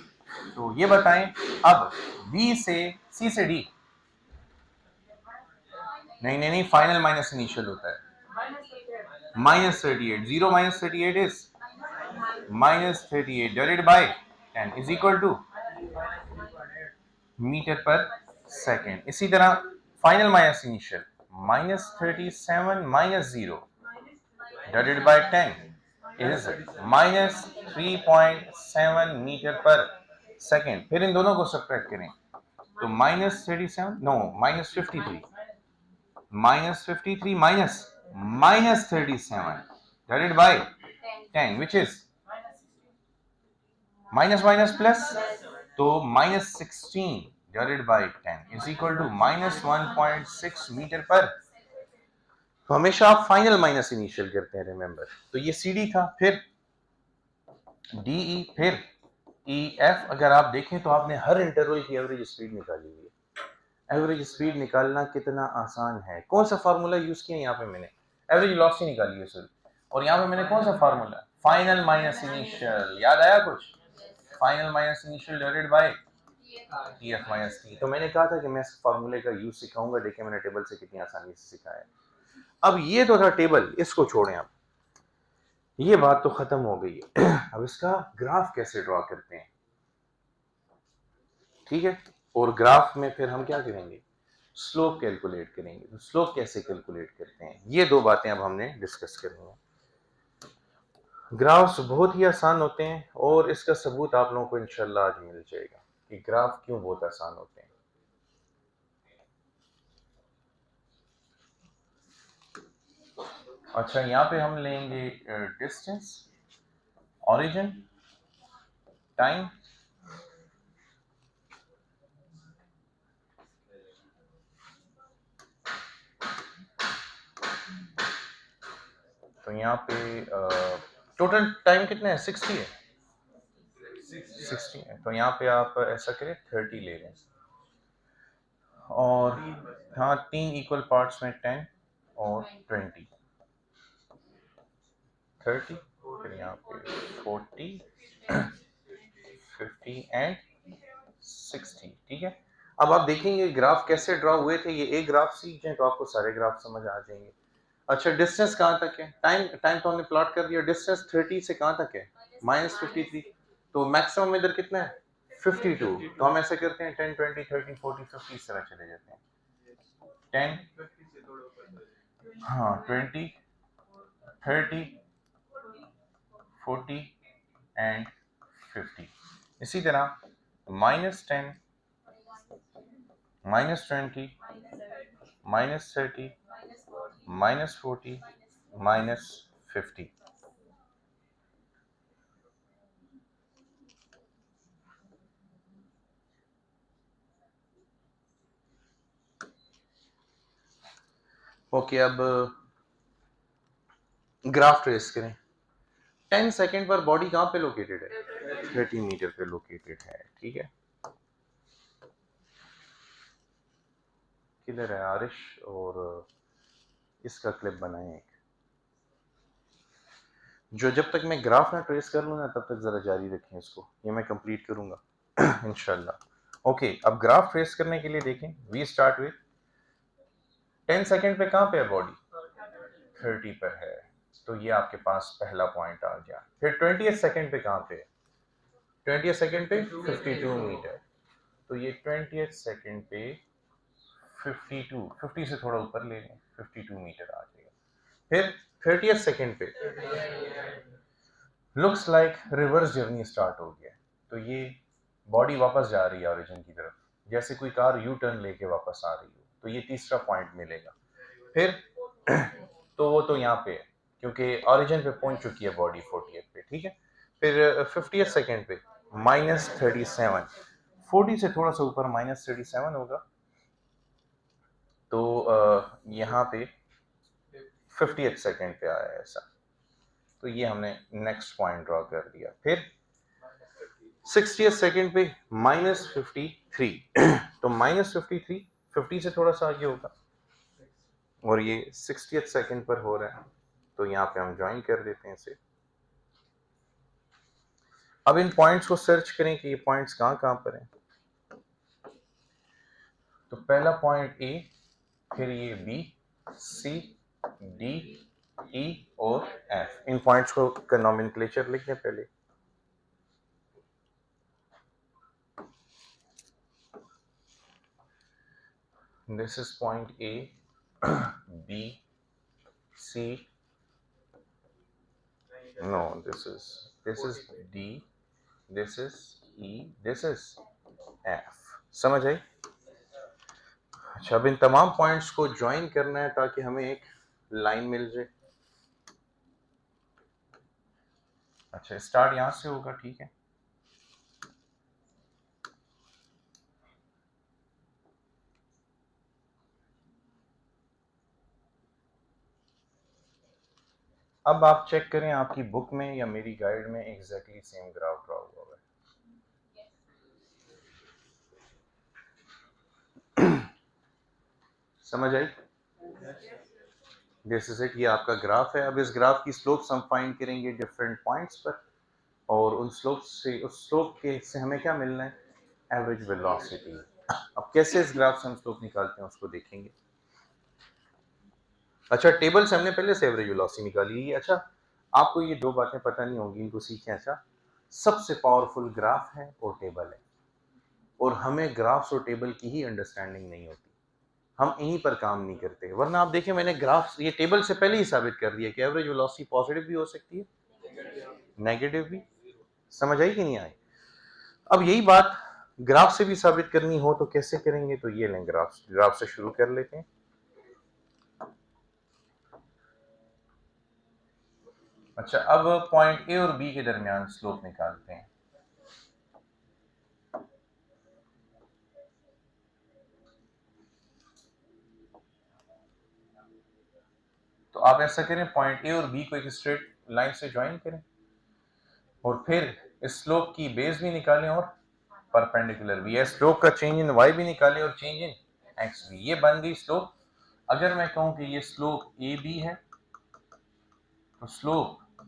तो ये बताएं, अब बी से सी से डी, नहीं, फाइनल माइनस इनिशियल होता है। -38, 0 minus 38 is -38 divided by 10 is equal to meter per second. इसी तरह final minus initial, -37 minus 0 divided by 10 is -3.7 meter per second. फिर इन दोनों को सब्ट्रैक्ट करें तो -37, no, -53 minus -37 divided by 10 which is minus minus plus, तो -16 divided by 10 is equal to -1.6 metre पर। तो हमेशा आप फाइनल माइनस इनिशियल करते हैं, रिमेंबर। तो ये सी डी था, फिर डी ई, फिर ई एफ। अगर आप देखें तो आपने हर इंटरवल की एवरेज स्पीड निकाली हुई है। एवरेज स्पीड निकालना कितना आसान है। कौन सा फार्मूला यूज किया यहाँ पे? मैंने एवरेज वेलोसिटी निकाली है सर, और यहाँ पे मैंने कौन सा फार्मूला? Final minus initial. याद आया कुछ? Final minus initial divided by T F minus T. तो मैंने कहा था कि मैं इस फार्मूले का यूज सिखाऊंगा। देखिए मैंने टेबल से कितनी आसानी से सिखाया। अब ये तो था टेबल, इसको छोड़ें। अब ये बात तो खत्म हो गई है। अब इसका ग्राफ कैसे ड्रॉ करते हैं, ठीक है? और ग्राफ में फिर हम क्या करेंगे? स्लोप कैलकुलेट करेंगे। तो स्लोप कैसे कैलकुलेट करते हैं, ये दो बातें अब हमने डिस्कस करनी है। ग्राफ्स बहुत ही आसान होते हैं और इसका सबूत आप लोगों को इंशाल्लाह आज मिल जाएगा कि ग्राफ क्यों बहुत आसान होते हैं। अच्छा, यहाँ पे हम लेंगे डिस्टेंस, ओरिजिन, टाइम, तो यहाँ पे टोटल टाइम कितना है? 60 है, 60 है। तो यहाँ पे आप ऐसा करें 30 ले लें, और हाँ 3 इक्वल पार्ट्स में 10 और 20 30 फिर यहाँ पे 40 50 एंड 60। ठीक है, अब आप देखेंगे ग्राफ कैसे ड्रॉ हुए थे। ये एक ग्राफ सीख जाए तो आपको सारे ग्राफ समझ आ जाएंगे। अच्छा डिस्टेंस कहाँ तक है, टाइम टाइम तो हमने प्लॉट कर दिया। डिस्टेंस 30 से कहाँ तक है, -53। तो मैक्सिमम इधर कितना है 52। तो हम ऐसे करते हैं 10 20 30 40 50 इस तरह चले जाते हैं। 10 हाँ 20 30 40 एंड 50। इसी तरह -10 -20 -30 -40 -50। ओके, अब ग्राफ ट्रेस करें। 10 सेकंड पर बॉडी कहाँ पे लोकेटेड है, 30 मीटर पे लोकेटेड है। ठीक है, किधर है आरिश, और इसका क्लिप बनाए एक, जो जब तक मैं ग्राफ ना ट्रेस कर लूँ ना तब तक ज़रा जारी रखें इसको, ये मैं कंप्लीट करूँगा इंशाल्लाह। ओके, अब ग्राफ ट्रेस करने के लिए देखें, वी स्टार्ट विथ 10 सेकंड पे कहाँ पे है बॉडी, 30 पर है, तो ये आपके पास पहला पॉइंट आ गया। फिर 20 सेकंड पे कहाँ पे है, 20 सेकंड पे 52 मीटर, तो ये 20 सेकंड पे 52, 50 से थोड़ा ऊपर ले लें, 52 मीटर आ जाएगा। फिर 30 सेकंड पे looks like reverse journey start हो गया, तो ये बॉडी वापस जा रही है ओरिजिन की तरफ, जैसे कोई कार यू टर्न लेके वापस आ रही हो, तो ये तीसरा पॉइंट मिलेगा। फिर तो वो तो यहाँ पे है क्योंकि ओरिजिन पे पहुंच चुकी है बॉडी 40 पे। ठीक है, फिर 50 सेकंड पे -37, 40 से थोड़ा सा ऊपर -37 होगा, तो यहाँ पे 50 सेकंड पे आया ऐसा, तो ये हमने नेक्स्ट पॉइंट ड्रॉ कर दिया। फिर 60 सेकंड पे -53, तो -53 50 से थोड़ा सा आगे होगा, और ये 60 सेकंड पर हो रहा है, तो यहाँ पे हम ज्वाइन कर देते हैं इसे। अब इन पॉइंट्स को सर्च करें कि ये पॉइंट्स कहाँ कहाँ पर हैं। तो पहला पॉइंट ए, फिर ये बी, सी, डी, ई और एफ। इन पॉइंट्स को का नॉमेनक्लेचर लिख दें पहले। This is point A, B, C. No, this is D, this is E, this is F. समझ आई? अच्छा, अब इन तमाम पॉइंट्स को ज्वाइन करना है ताकि हमें एक लाइन मिल जाए। अच्छा, स्टार्ट यहां से होगा। ठीक है, अब आप चेक करें आपकी बुक में या मेरी गाइड में एग्जैक्टली सेम ग्राफ ड्रॉ हुआ है। समझ आई? दिस इज इट, ये आपका ग्राफ है। अब इस ग्राफ की स्लोप्स हम फाइंड करेंगे डिफरेंट पॉइंट्स पर, और उन स्लोप से, उस स्लोप के से हमें क्या मिलना है, एवरेज वेलोसिटी। अब कैसे इस ग्राफ से हम स्लोप निकालते हैं उसको देखेंगे। अच्छा, टेबल से हमने पहले से एवरेज वेलोसिटी निकाली है। अच्छा, आपको ये दो बातें पता नहीं होंगी, इनको सीखें। अच्छा, सबसे पावरफुल ग्राफ है और टेबल है, और हमें ग्राफ्स और टेबल की ही अंडरस्टैंडिंग नहीं होती, हम इन्हीं पर काम नहीं करते। वरना आप देखें, मैंने ग्राफ ये टेबल से पहले ही साबित कर दिया कि एवरेज वेलोसिटी पॉजिटिव भी हो सकती है, नेगेटिव भी। समझ आई कि नहीं आई? अब यही बात ग्राफ से भी साबित करनी हो तो कैसे करेंगे, तो ये लें ग्राफ से शुरू कर लेते हैं। अच्छा, अब पॉइंट ए और बी के दरमियान स्लोप निकालते हैं। तो आप ऐसा करें, पॉइंट ए और बी को एक स्ट्रेट लाइन से ज्वाइन करें, और फिर इस स्लोप की बेस भी निकालें और परपेंडिकुलर भी है। स्लोप का चेंज इन वाई भी निकालें और चेंज इन एक्स बी, ये बन गई स्लोप। अगर मैं कहूं कि ये स्लोप ए बी है तो स्लोप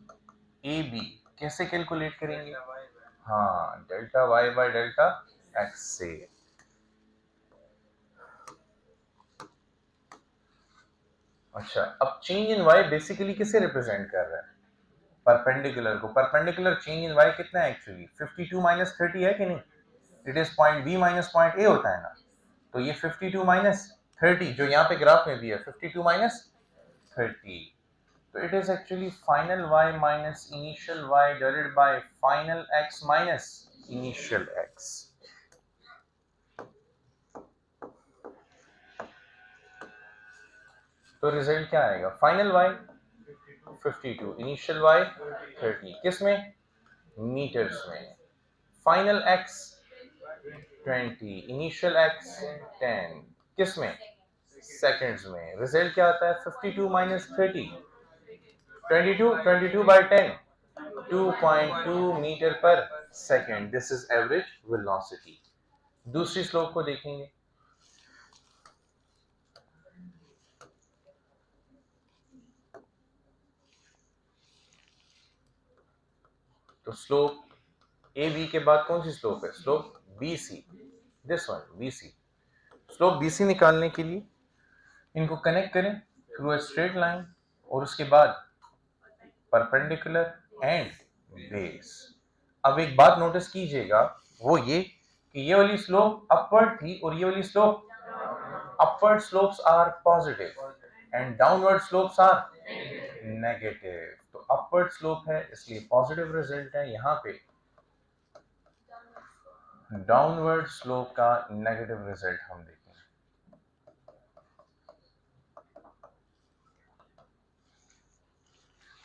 ए बी कैसे कैलकुलेट करेंगे? हाँ, delta Y by delta X से। अच्छा, अब चेंज इन वाई बेसिकली किसे रिप्रेजेंट कर रहा है? परपेंडिकुलर को। परपेंडिकुलर चेंज इन वाई कितना है एक्चुअली? 52 माइनस 30 है कि नहीं? It is point B minus point A होता है ना, तो ये 52 माइनस 30 जो यहाँ पे ग्राफ में भी है 52 माइनस 30, तो it is actually final y minus initial y divided by final x minus initial x। तो रिजल्ट क्या आएगा? फाइनल y 52, इनिशियल y 30, किस में? मीटर्स में। फाइनल x 20, इनिशियल x 10, किस में? सेकंड्स में। रिजल्ट क्या आता है? 52 minus 30, 22 by 10, 2.2 meter per second. This is average velocity. दूसरी स्लोप को देखेंगे। तो स्लोप ए बी के बाद कौन सी स्लोप है? Slope B C, this one B C. Slope B C निकालने के लिए इनको कनेक्ट करें थ्रू अ स्ट्रेट लाइन और उसके बाद परपेंडिकुलर एंड बेस। अब एक बात नोटिस कीजिएगा, वो ये कि ये वाली स्लोप अपवर्ड थी और ये वाली slope, upward slopes are positive and downward slopes are negative. तो अपवर्ड स्लोप है इसलिए पॉजिटिव रिजल्ट है, यहाँ पे डाउनवर्ड स्लोप का नेगेटिव रिजल्ट हम देखेंगे।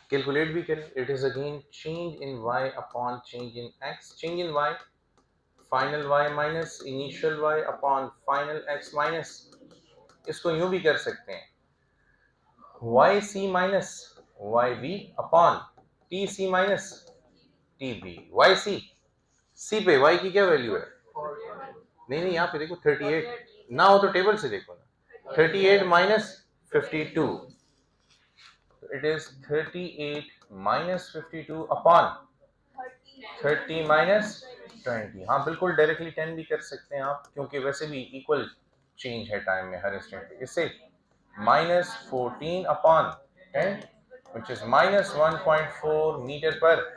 कैलकुलेट भी करें, it is again change in y upon change in x। Change in y final y minus initial y upon final x minus, इसको यूं भी कर सकते हैं yc minus yb upon tc minus tb। yc, c पे y की क्या value है? नहीं नहीं, यहाँ पे देखो 38 ना हो तो टेबल से देखो ना। 38 minus 52, it is 38 minus 52 upon 30 minus 20। हाँ बिल्कुल, डायरेक्टली 10 भी कर सकते हैं आप, क्योंकि वैसे भी इक्वल चेंज है टाइम में हर इंस्टेंट पे। इससे minus 14 upon 10 which is minus 1.4 metre पर।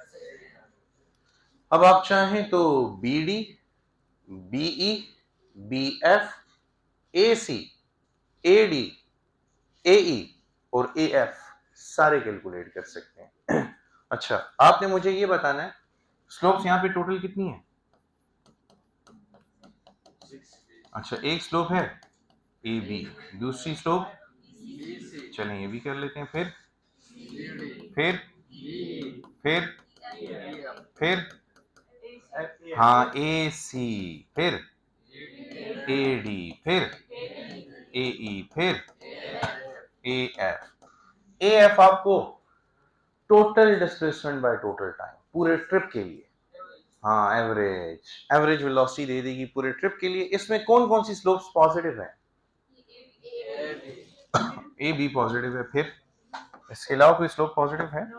अब आप चाहें तो B D, BE, BF, AC, AD, AE और एएफ सारे कैलकुलेट कर सकते हैं। अच्छा, आपने मुझे ये बताना है स्लोप्स यहाँ पे टोटल कितनी है? अच्छा, एक स्लोप है ए बी, दूसरी स्लोप, चलें ये भी कर लेते हैं। फिर फिर हाँ ए सी, फिर ए डी, फिर ए ई, फिर ए एफ। ए एफ आपको total displacement by total time पूरे ट्रिप के लिए, हाँ एवरेज वेलोसिटी दे देगी पूरे ट्रिप के लिए। इसमें कौन कौन सी स्लोप्स पॉजिटिव है? ए बी पॉजिटिव है, फिर इसके अलावा कोई स्लोप पॉजिटिव है?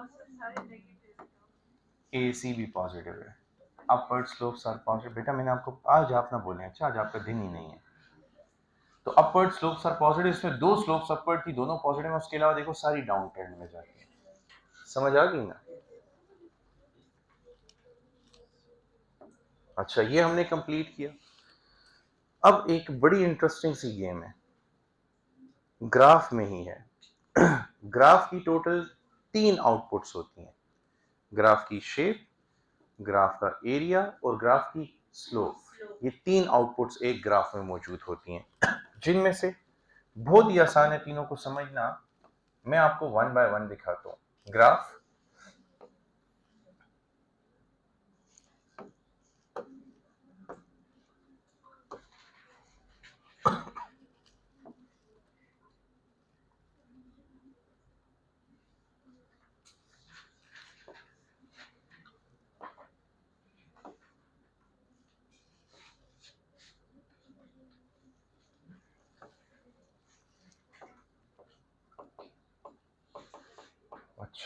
ए सी भी पॉजिटिव है। Upward slopes are positive. बेटा मैंने आपको आज आप ना बोले, अच्छा आज आपका दिन ही नहीं है। तो अपवर्ड स्लोप्स आर पॉजिटिव, इसमें दो स्लोप्स अपवर्ड थी, दोनों पॉजिटिव है। उसके अलावा देखो सारी डाउन ट्रेंड में जाती है। समझ आ गई ना? अच्छा, ये हमने कंप्लीट किया। अब एक बड़ी इंटरेस्टिंग सी गेम है, ग्राफ में ही है। ग्राफ की टोटल 3 आउटपुट्स होती हैं, ग्राफ की शेप, ग्राफ का एरिया और ग्राफ की स्लोप। ये 3 आउटपुट्स एक ग्राफ में मौजूद होती हैं, जिनमें से बहुत ही आसान है तीनों को समझना। मैं आपको वन बाय वन दिखाता हूं। ग्राफ,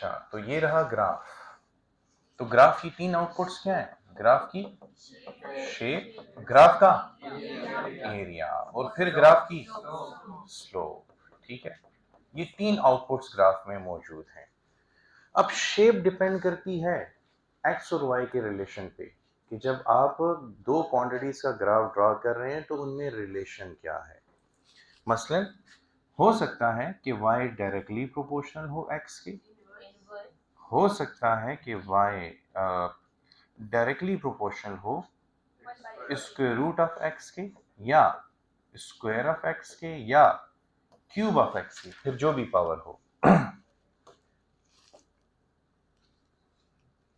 अच्छा, तो ये रहा ग्राफ। तो ग्राफ की 3 आउटपुट्स क्या है? ग्राफ की शेप, ग्राफ का एरिया और फिर ग्राफ की स्लोप। ठीक है, ये 3 आउटपुट्स ग्राफ में मौजूद हैं। अब शेप डिपेंड करती है एक्स और वाई के रिलेशन पे, कि जब आप दो क्वांटिटीज का ग्राफ ड्रा कर रहे हैं तो उनमें रिलेशन क्या है। मसलन हो सकता है कि y डायरेक्टली प्रोपोर्शनल हो x के, हो सकता है कि y डायरेक्टली प्रोपोर्शनल हो स्क्वायर रूट ऑफ x के, या स्क्वायर ऑफ x के, या क्यूब ऑफ x के, फिर जो भी पावर हो।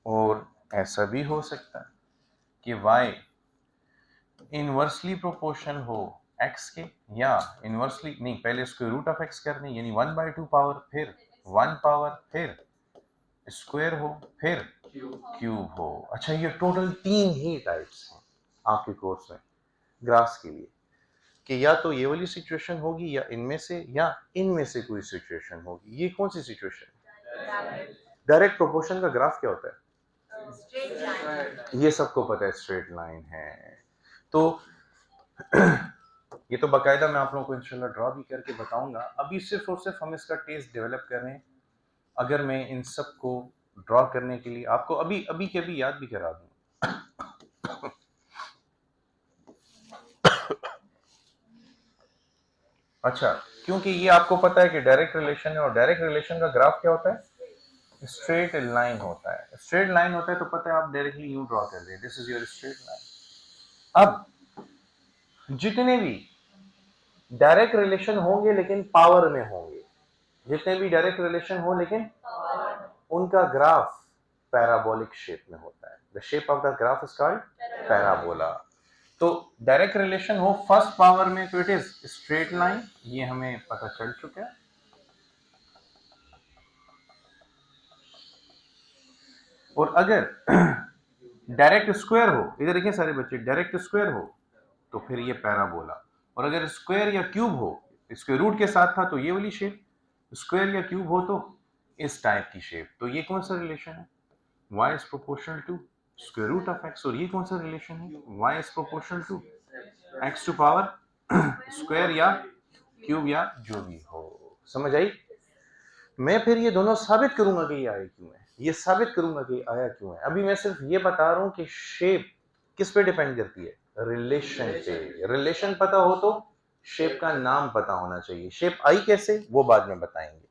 और ऐसा भी हो सकता है कि y इनवर्सली प्रोपोर्शनल हो x के, या इनवर्सली नहीं, पहले स्क्वायर रूट ऑफ x करने, यानी 1/2 पावर, फिर 1 पावर, फिर स्क्वायर हो, फिर क्यूब हो। अच्छा, ये टोटल 3 ही टाइप्स हैं आपके कोर्स में ग्राफ्स के लिए, कि या तो ये वाली सिचुएशन होगी, या इनमें से, या इनमें से कोई सिचुएशन होगी। ये कौन सी सिचुएशन? डायरेक्ट प्रोपोर्शन का ग्राफ क्या होता है? ये सबको पता है, स्ट्रेट लाइन है। तो ये तो बाकायदा मैं आप लोगों को इंशाल्लाह ड्रॉ भी करके बताऊंगा। अभी सिर्फ और सिर्फ हम इसका टेस्ट डेवलप कर रहे हैं। अगर मैं इन सब को ड्रॉ करने के लिए आपको अभी अभी के अभी याद भी करा दूं। अच्छा, क्योंकि ये आपको पता है कि डायरेक्ट रिलेशन है, और डायरेक्ट रिलेशन का ग्राफ क्या होता है? स्ट्रेट लाइन होता है। स्ट्रेट लाइन होता है तो पता है आप डायरेक्टली यूं ड्रॉ कर रहे हैं, this is your straight line. अब जितने भी डायरेक्ट रिलेशन होंगे लेकिन पावर में होंगे, जितने भी डायरेक्ट रिलेशन हो लेकिन उनका ग्राफ पैराबोलिक शेप में होता है। The shape of the graph is called parabola. तो डायरेक्ट रिलेशन हो फर्स्ट पावर में तो इट इज स्ट्रेट लाइन, ये हमें पता चल चुका है। और अगर डायरेक्ट स्क्वायर हो, इधर देखिए सारे बच्चे, डायरेक्ट स्क्वायर हो तो फिर ये पैराबोला। और अगर स्क्वायर या क्यूब हो, स्क्वायर रूट के साथ था तो ये वाली शेप, स्क्वायर या क्यूब हो तो इस टाइप की शेप। तो ये कौन सा रिलेशन है? y is proportional to square root of x। और ये कौन सा रिलेशन है? y is proportional to x to power square या क्यूब, या जो भी हो। समझ आई? मैं फिर ये दोनों साबित करूंगा कि ये आया क्यों है, ये साबित करूंगा कि आया क्यों है। अभी मैं सिर्फ ये बता रहा हूं कि शेप किस पे डिपेंड करती है? रिलेशन पे। रिलेशन पता हो तो शेप का नाम पता होना चाहिए। शेप आई कैसे, वो बाद में बताएंगे।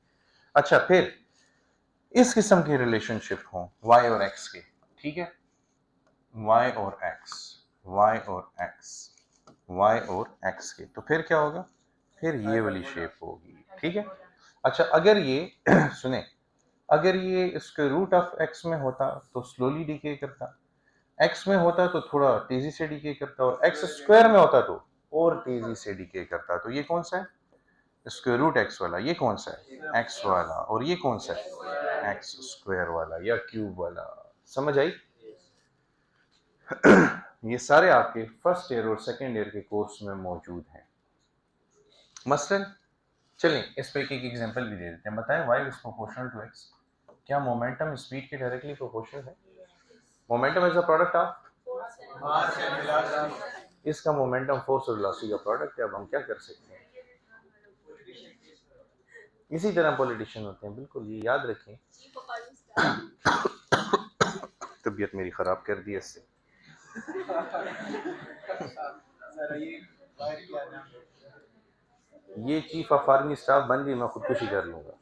अच्छा, फिर इस किस्म के रिलेशनशिप हो y और x के, ठीक है, y और x, y और x, y और x के, तो फिर क्या होगा? फिर ये वाली शेप होगी, ठीक है। अच्छा, अगर ये सुने, अगर ये स्क्वायर रूट ऑफ x में होता तो स्लोली डिके करता, x में होता तो थोड़ा तेजी से डिके करता, और x स्क्वायर में होता तो और तेजी से डिके करता। तो ये कौन सा है? स्क्वायर रूट x वाला। ये कौन सा है? x वाला। और ये कौन सा है? x स्क्वायर वाला या क्यूब वाला। समझ आई? ये सारे आपके फर्स्ट ईयर और सेकेंड ईयर के कोर्स में मौजूद हैं। मसलन चलें इस पे एक एग्जांपल भी दे देते हैं। बताएं y is proportional to x, क्या मोमेंटम स्पीड के डायरेक्टली प्रोपोर्शनल है? Momentum is a product of, इसका मोमेंटम फोर्स और वेलोसिटी का प्रोडक्ट है। अब हम क्या कर सकते हैं? इसी तरह पॉलिटिशियन होते हैं, बिल्कुल, ये याद रखें। तबीयत मेरी खराब कर दी इससे। ये चीफ ऑफ आर्मी स्टाफ बन गई, मैं खुदकुशी कर लूंगा।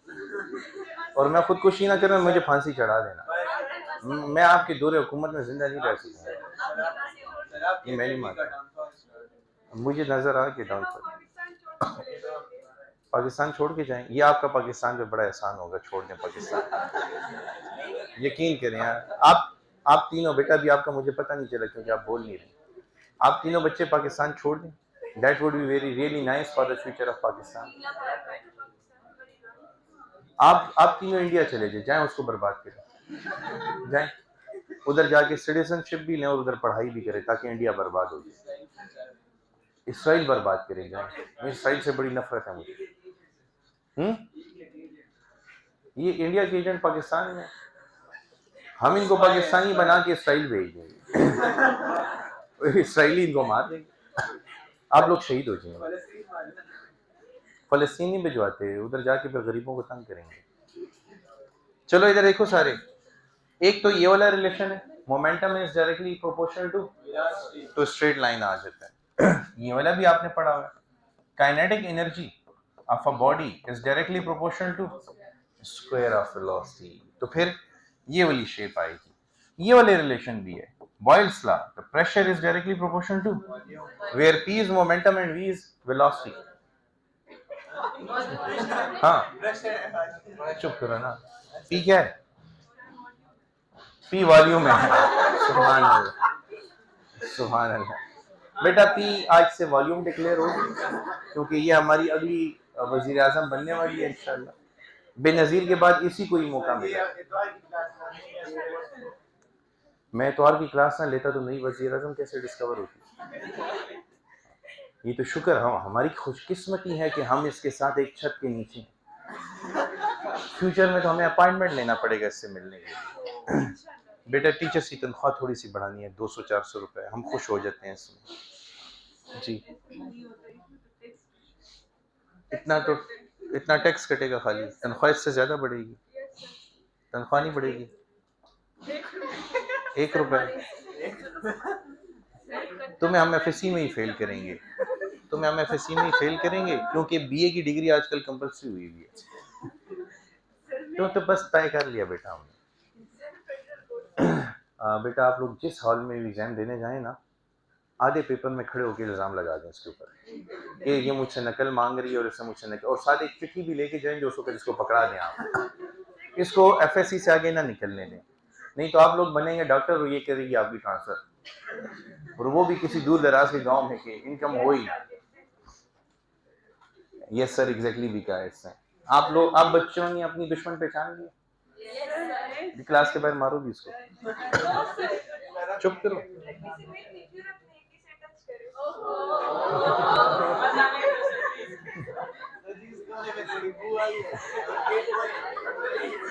और मैं खुदकुशी ना करूँ, मुझे फांसी चढ़ा देना। मैं आपकी दूर हुकूमत में जिंदा नहीं रह सकता, ये मैं नहीं मानता। मुझे नजर आ कि डाउन पाकिस्तान छोड़ के जाएं, ये आपका पाकिस्तान पे बड़ा एहसान होगा, छोड़ दें पाकिस्तान। यकीन करें यार, आप तीनों, बेटा भी आपका मुझे पता नहीं चला क्योंकि आप बोल नहीं रहे। आप तीनों बच्चे पाकिस्तान छोड़ दें, that would be very really nice for the future of Pakistan. आप तीनों इंडिया चले जाएं, उसको बर्बाद करें, जाएं उधर जाके सिटीजनशिप भी लें और उधर पढ़ाई भी करें ताकि इंडिया बर्बाद हो जाए। इसराइल बर्बाद करें, जाएं। इसराइल से बड़ी नफरत है मुझे। ये इंडिया के एजेंट पाकिस्तान में, हम इनको पाकिस्तानी बना के इसराइल भेज देंगे, इसराइली इनको मार देंगे, आप लोग शहीद हो जाएंगे। फलस्तीनी भिजवाते, उधर जाके फिर गरीबों को तंग करेंगे। चलो इधर देखो सारे, एक तो ये वाला रिलेशन है, momentum is directly proportional to straight line आ जाता है। ये वाला भी आपने पढ़ा हुआ है, kinetic energy of a body is directly proportional to square of velocity. तो फिर ये वाली शेप आएगी। ये वाले रिलेशन भी है, Boyle's law, the pressure is directly proportional to where p is momentum and v is velocity. हाँ चुप करो ना, p क्या है? p वॉल्यूम है। सुभान अल्लाह, सुभान अल्लाह। बेटा p आज से वॉल्यूम डिक्लेयर हो, क्योंकि ये हमारी अगली वजीर आजम बनने वाली है इंशाल्लाह। बेनज़ीर के बाद इसी को ही मौका मिला। मैं तो की क्लास ना लेता तो नई वजीर आजम कैसे डिस्कवर होती। ये तो शुक्र हमारी खुशकिस्मती है कि हम इसके साथ एक छत के नीचे हैं। फ्यूचर में तो हमें अपॉइंटमेंट लेना पड़ेगा इससे मिलने के लिए। बेटा टीचर्स की तनख्वाह थोड़ी सी बढ़ानी है, 200-400 रुपए, हम खुश हो जाते हैं इसमें जी। इतना टैक्स कटेगा, खाली तनख्वाह इससे ज्यादा बढ़ेगी, तनख्वाह नहीं बढ़ेगी, 1 रुपए। तुम्हें हम एफएससी में ही फेल करेंगे, तुम्हें हम एफएससी में ही फेल करेंगे, क्योंकि बीए की डिग्री आजकल कंपल्सरी हुई हुई है। तो बस तय कर लिया बेटा हमने। बेटा आप लोग जिस हॉल में एग्जाम देने जाएं ना, आधे पेपर में खड़े होकर इल्ज़ाम लगा दें इसके ऊपर कि ये मुझसे नकल मांग रही है और इससे मुझसे नकल, और साथ एक चिट्ठी भी लेके जाएं जो उसको जिसको पकड़ा दें आप, इसको एफएससी से आगे ना निकलने दें, नहीं तो आप लोग बनेंगे डॉक्टर और ये करेगी आपकी ट्रांसफर, और वो भी किसी दूर दराज के गांव में, कि इनकम हो ही। यस सर, एग्जैक्टली भी कहा है इससे। आप लोग, आप बच्चों ने अपनी दुश्मन पहचान लिया, क्लास के बाहर मारोगी इसको, चुप करो।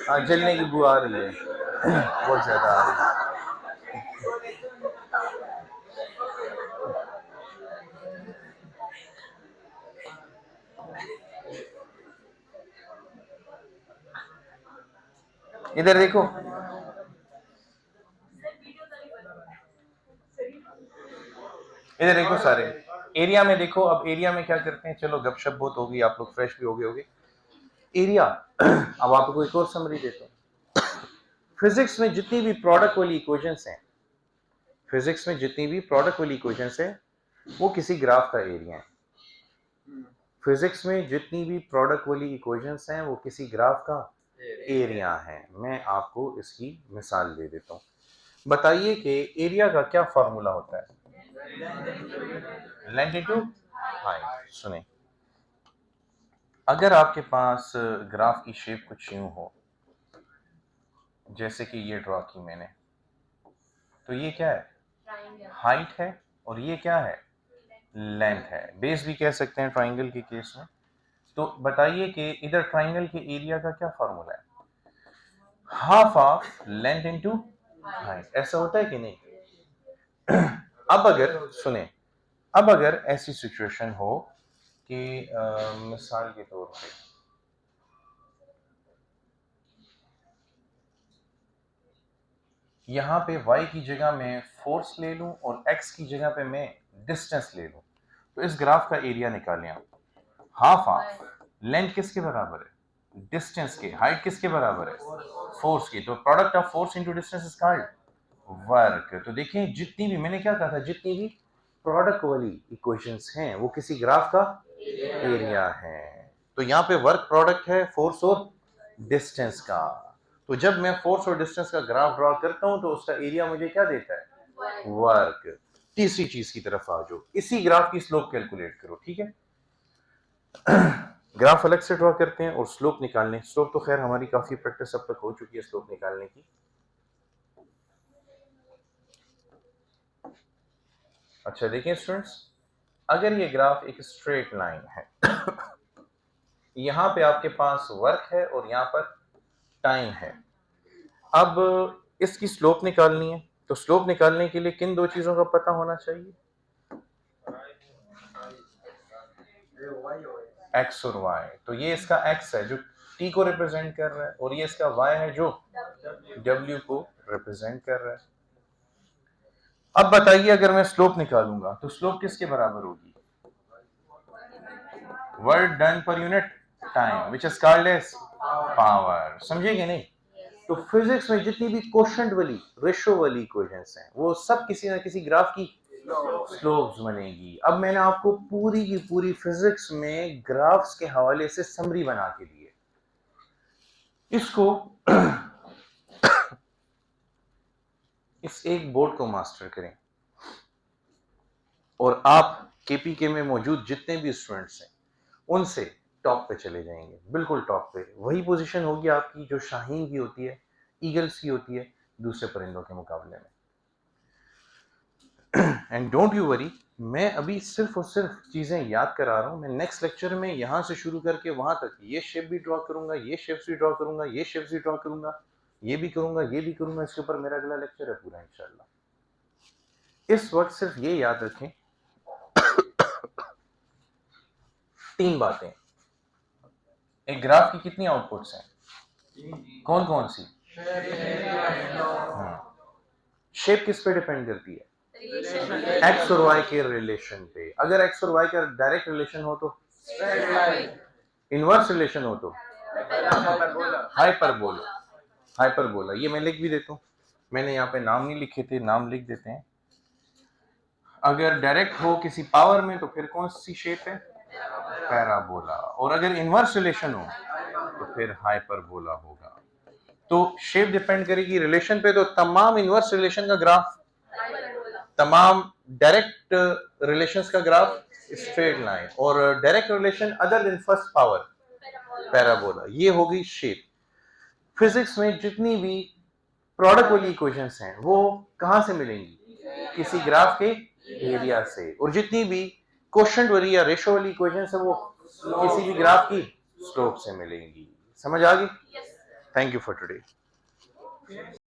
हाँ जलने की बुआ आ रही है, बहुत ज्यादा आ रही है। इधर देखो, इधर देखो सारे, एरिया में देखो। अब एरिया में क्या करते हैं, चलो गपशप बहुत होगी, आप लोग फ्रेश भी हो गए होगे। एरिया, अब आपको एक और समरी देता हूँ। फिजिक्स में जितनी भी प्रोडक्ट वाली इक्वेशंस हैं, फिजिक्स में जितनी भी प्रोडक्ट वाली इक्वेशंस हैं, वो किसी ग्राफ का एरिया है। फिजिक्स में जितनी भी प्रोडक्ट वाली इक्वेशंस हैं, वो किसी ग्राफ का एरिया है। मैं आपको इसकी मिसाल दे देता हूँ। बताइए कि एरिया का क्या फॉर्मूला होता है? Length into height. सुने, अगर आपके पास ग्राफ की शेप कुछ यूं हो, जैसे कि ये ड्रॉ की मैंने, तो ये क्या है? हाइट है, और ये क्या है? लेंथ है। बेस भी कह सकते हैं ट्राइंगल के केस में। तो बताइए कि इधर ट्राइंगल के एरिया का क्या फॉर्मूला है? Half of length into height. ऐसा होता है कि नहीं? अब अगर सुने, अब अगर ऐसी सिचुएशन हो कि मिसाल के तौर पे यहाँ पे y की जगह मैं फोर्स ले लूं और x की जगह पे मैं डिस्टेंस ले लूं, तो इस ग्राफ का एरिया निकालें आप। हाफ ऑफ लेंथ किसके बराबर है? डिस्टेंस के। हाइट किसके बराबर है? फोर्स की। तो product of force into distance is called work. तो देखें, जितनी भी, मैंने क्या कहा था, जितनी भी प्रोडक्ट वाली इक्वेशंस हैं वो किसी ग्राफ का एरिया है। तो यहाँ पे वर्क प्रोडक्ट है फोर्स और डिस्टेंस का। तो जब मैं फोर्स और डिस्टेंस का ग्राफ ड्रॉ करता हूं तो उसका एरिया मुझे क्या देता है? वर्क। तीसरी चीज की तरफ आ जाओ, इसी ग्राफ की स्लोप कैलकुलेट करो, ठीक है? ग्राफ अलग से ड्रॉ करते हैं और स्लोप निकालने। स्लोप तो खैर हमारी काफी प्रैक्टिस अब तक हो चुकी है स्लोप निकालने की। अच्छा देखिए स्टूडेंट्स, अगर ये ग्राफ एक स्ट्रेट लाइन है, यहाँ पे आपके पास वर्क है और यहाँ पर टाइम है। अब इसकी स्लोप निकालनी है, तो स्लोप निकालने के लिए किन दो चीजों का पता होना चाहिए? एक्स और वाई। तो ये इसका एक्स है जो टी को रिप्रेजेंट कर रहा है, और ये इसका वाई है जो डब्ल्यू को रिप्रेजेंट कर रहा है। अब बताइए, अगर मैं स्लोप निकालूंगा तो स्लोप किसके बराबर होगी? Work done per unit time, which is called as power. समझेंगे नहीं? तो फिजिक्स में जितनी भी क्वोशंट वाली, रेशो वाली इक्वेशंस हैं, वो सब किसी ना किसी ग्राफ की स्लोप्स बनेगी। अब मैंने आपको पूरी की पूरी फिजिक्स में ग्राफ्स के हवाले से समरी बना के दी है। इसको इस एक बोर्ड को मास्टर करें, और आप केपीके में मौजूद जितने भी स्टूडेंट्स हैं उनसे टॉप पे चले जाएंगे, बिल्कुल टॉप पे। वही पोजीशन होगी आपकी जो शाहीन की होती है, ईगल्स की होती है दूसरे परिंदों के मुकाबले में। एंड डोंट यू वरी, मैं अभी सिर्फ और सिर्फ चीजें याद करा रहा हूं। मैं नेक्स्ट लेक्चर में यहां से शुरू करके वहां तक ये शेप भी ड्रॉ करूंगा, ये शेप्स भी ड्रॉ करूंगा, ये शेप्स भी ड्रॉ करूंगा, ये भी करूंगा, ये भी करूंगा। इसके ऊपर मेरा अगला लेक्चर है पूरा इंशाल्लाह। इस वक्त सिर्फ ये याद रखें, 3 बातें। एक ग्राफ की कितनी आउटपुट्स हैं? कौन कौन सी? शेप किस पे डिपेंड करती है? एक्स और वाई के रिलेशन पे। अगर एक्स और वाई का डायरेक्ट रिलेशन हो तो, इनवर्स रिलेशन हो तो हाइपरबोला। हाइपरबोला ये मैं लिख भी देता हूं, मैंने यहाँ पे नाम नहीं लिखे थे, नाम लिख देते हैं। अगर डायरेक्ट हो किसी पावर में तो फिर कौन सी शेप है? पैराबोला। और अगर इनवर्स रिलेशन हो तो फिर हाइपरबोला होगा। तो शेप डिपेंड करेगी रिलेशन पे, तो तमाम इनवर्स रिलेशन का ग्राफ, तमाम डायरेक्ट रिलेशंस का ग्राफ स्ट्रेट लाइन, और direct relation other than first power parabola. ये होगी शेप। फिजिक्स में जितनी भी प्रोडक्ट वाली इक्वेशंस हैं वो कहां से मिलेंगी? किसी ग्राफ के एरिया से। और जितनी भी क्वोशंट वाली या रेशो वाली इक्वेशंस है वो किसी भी ग्राफ की स्लोप से मिलेंगी। समझ आ गई? Thank you for today.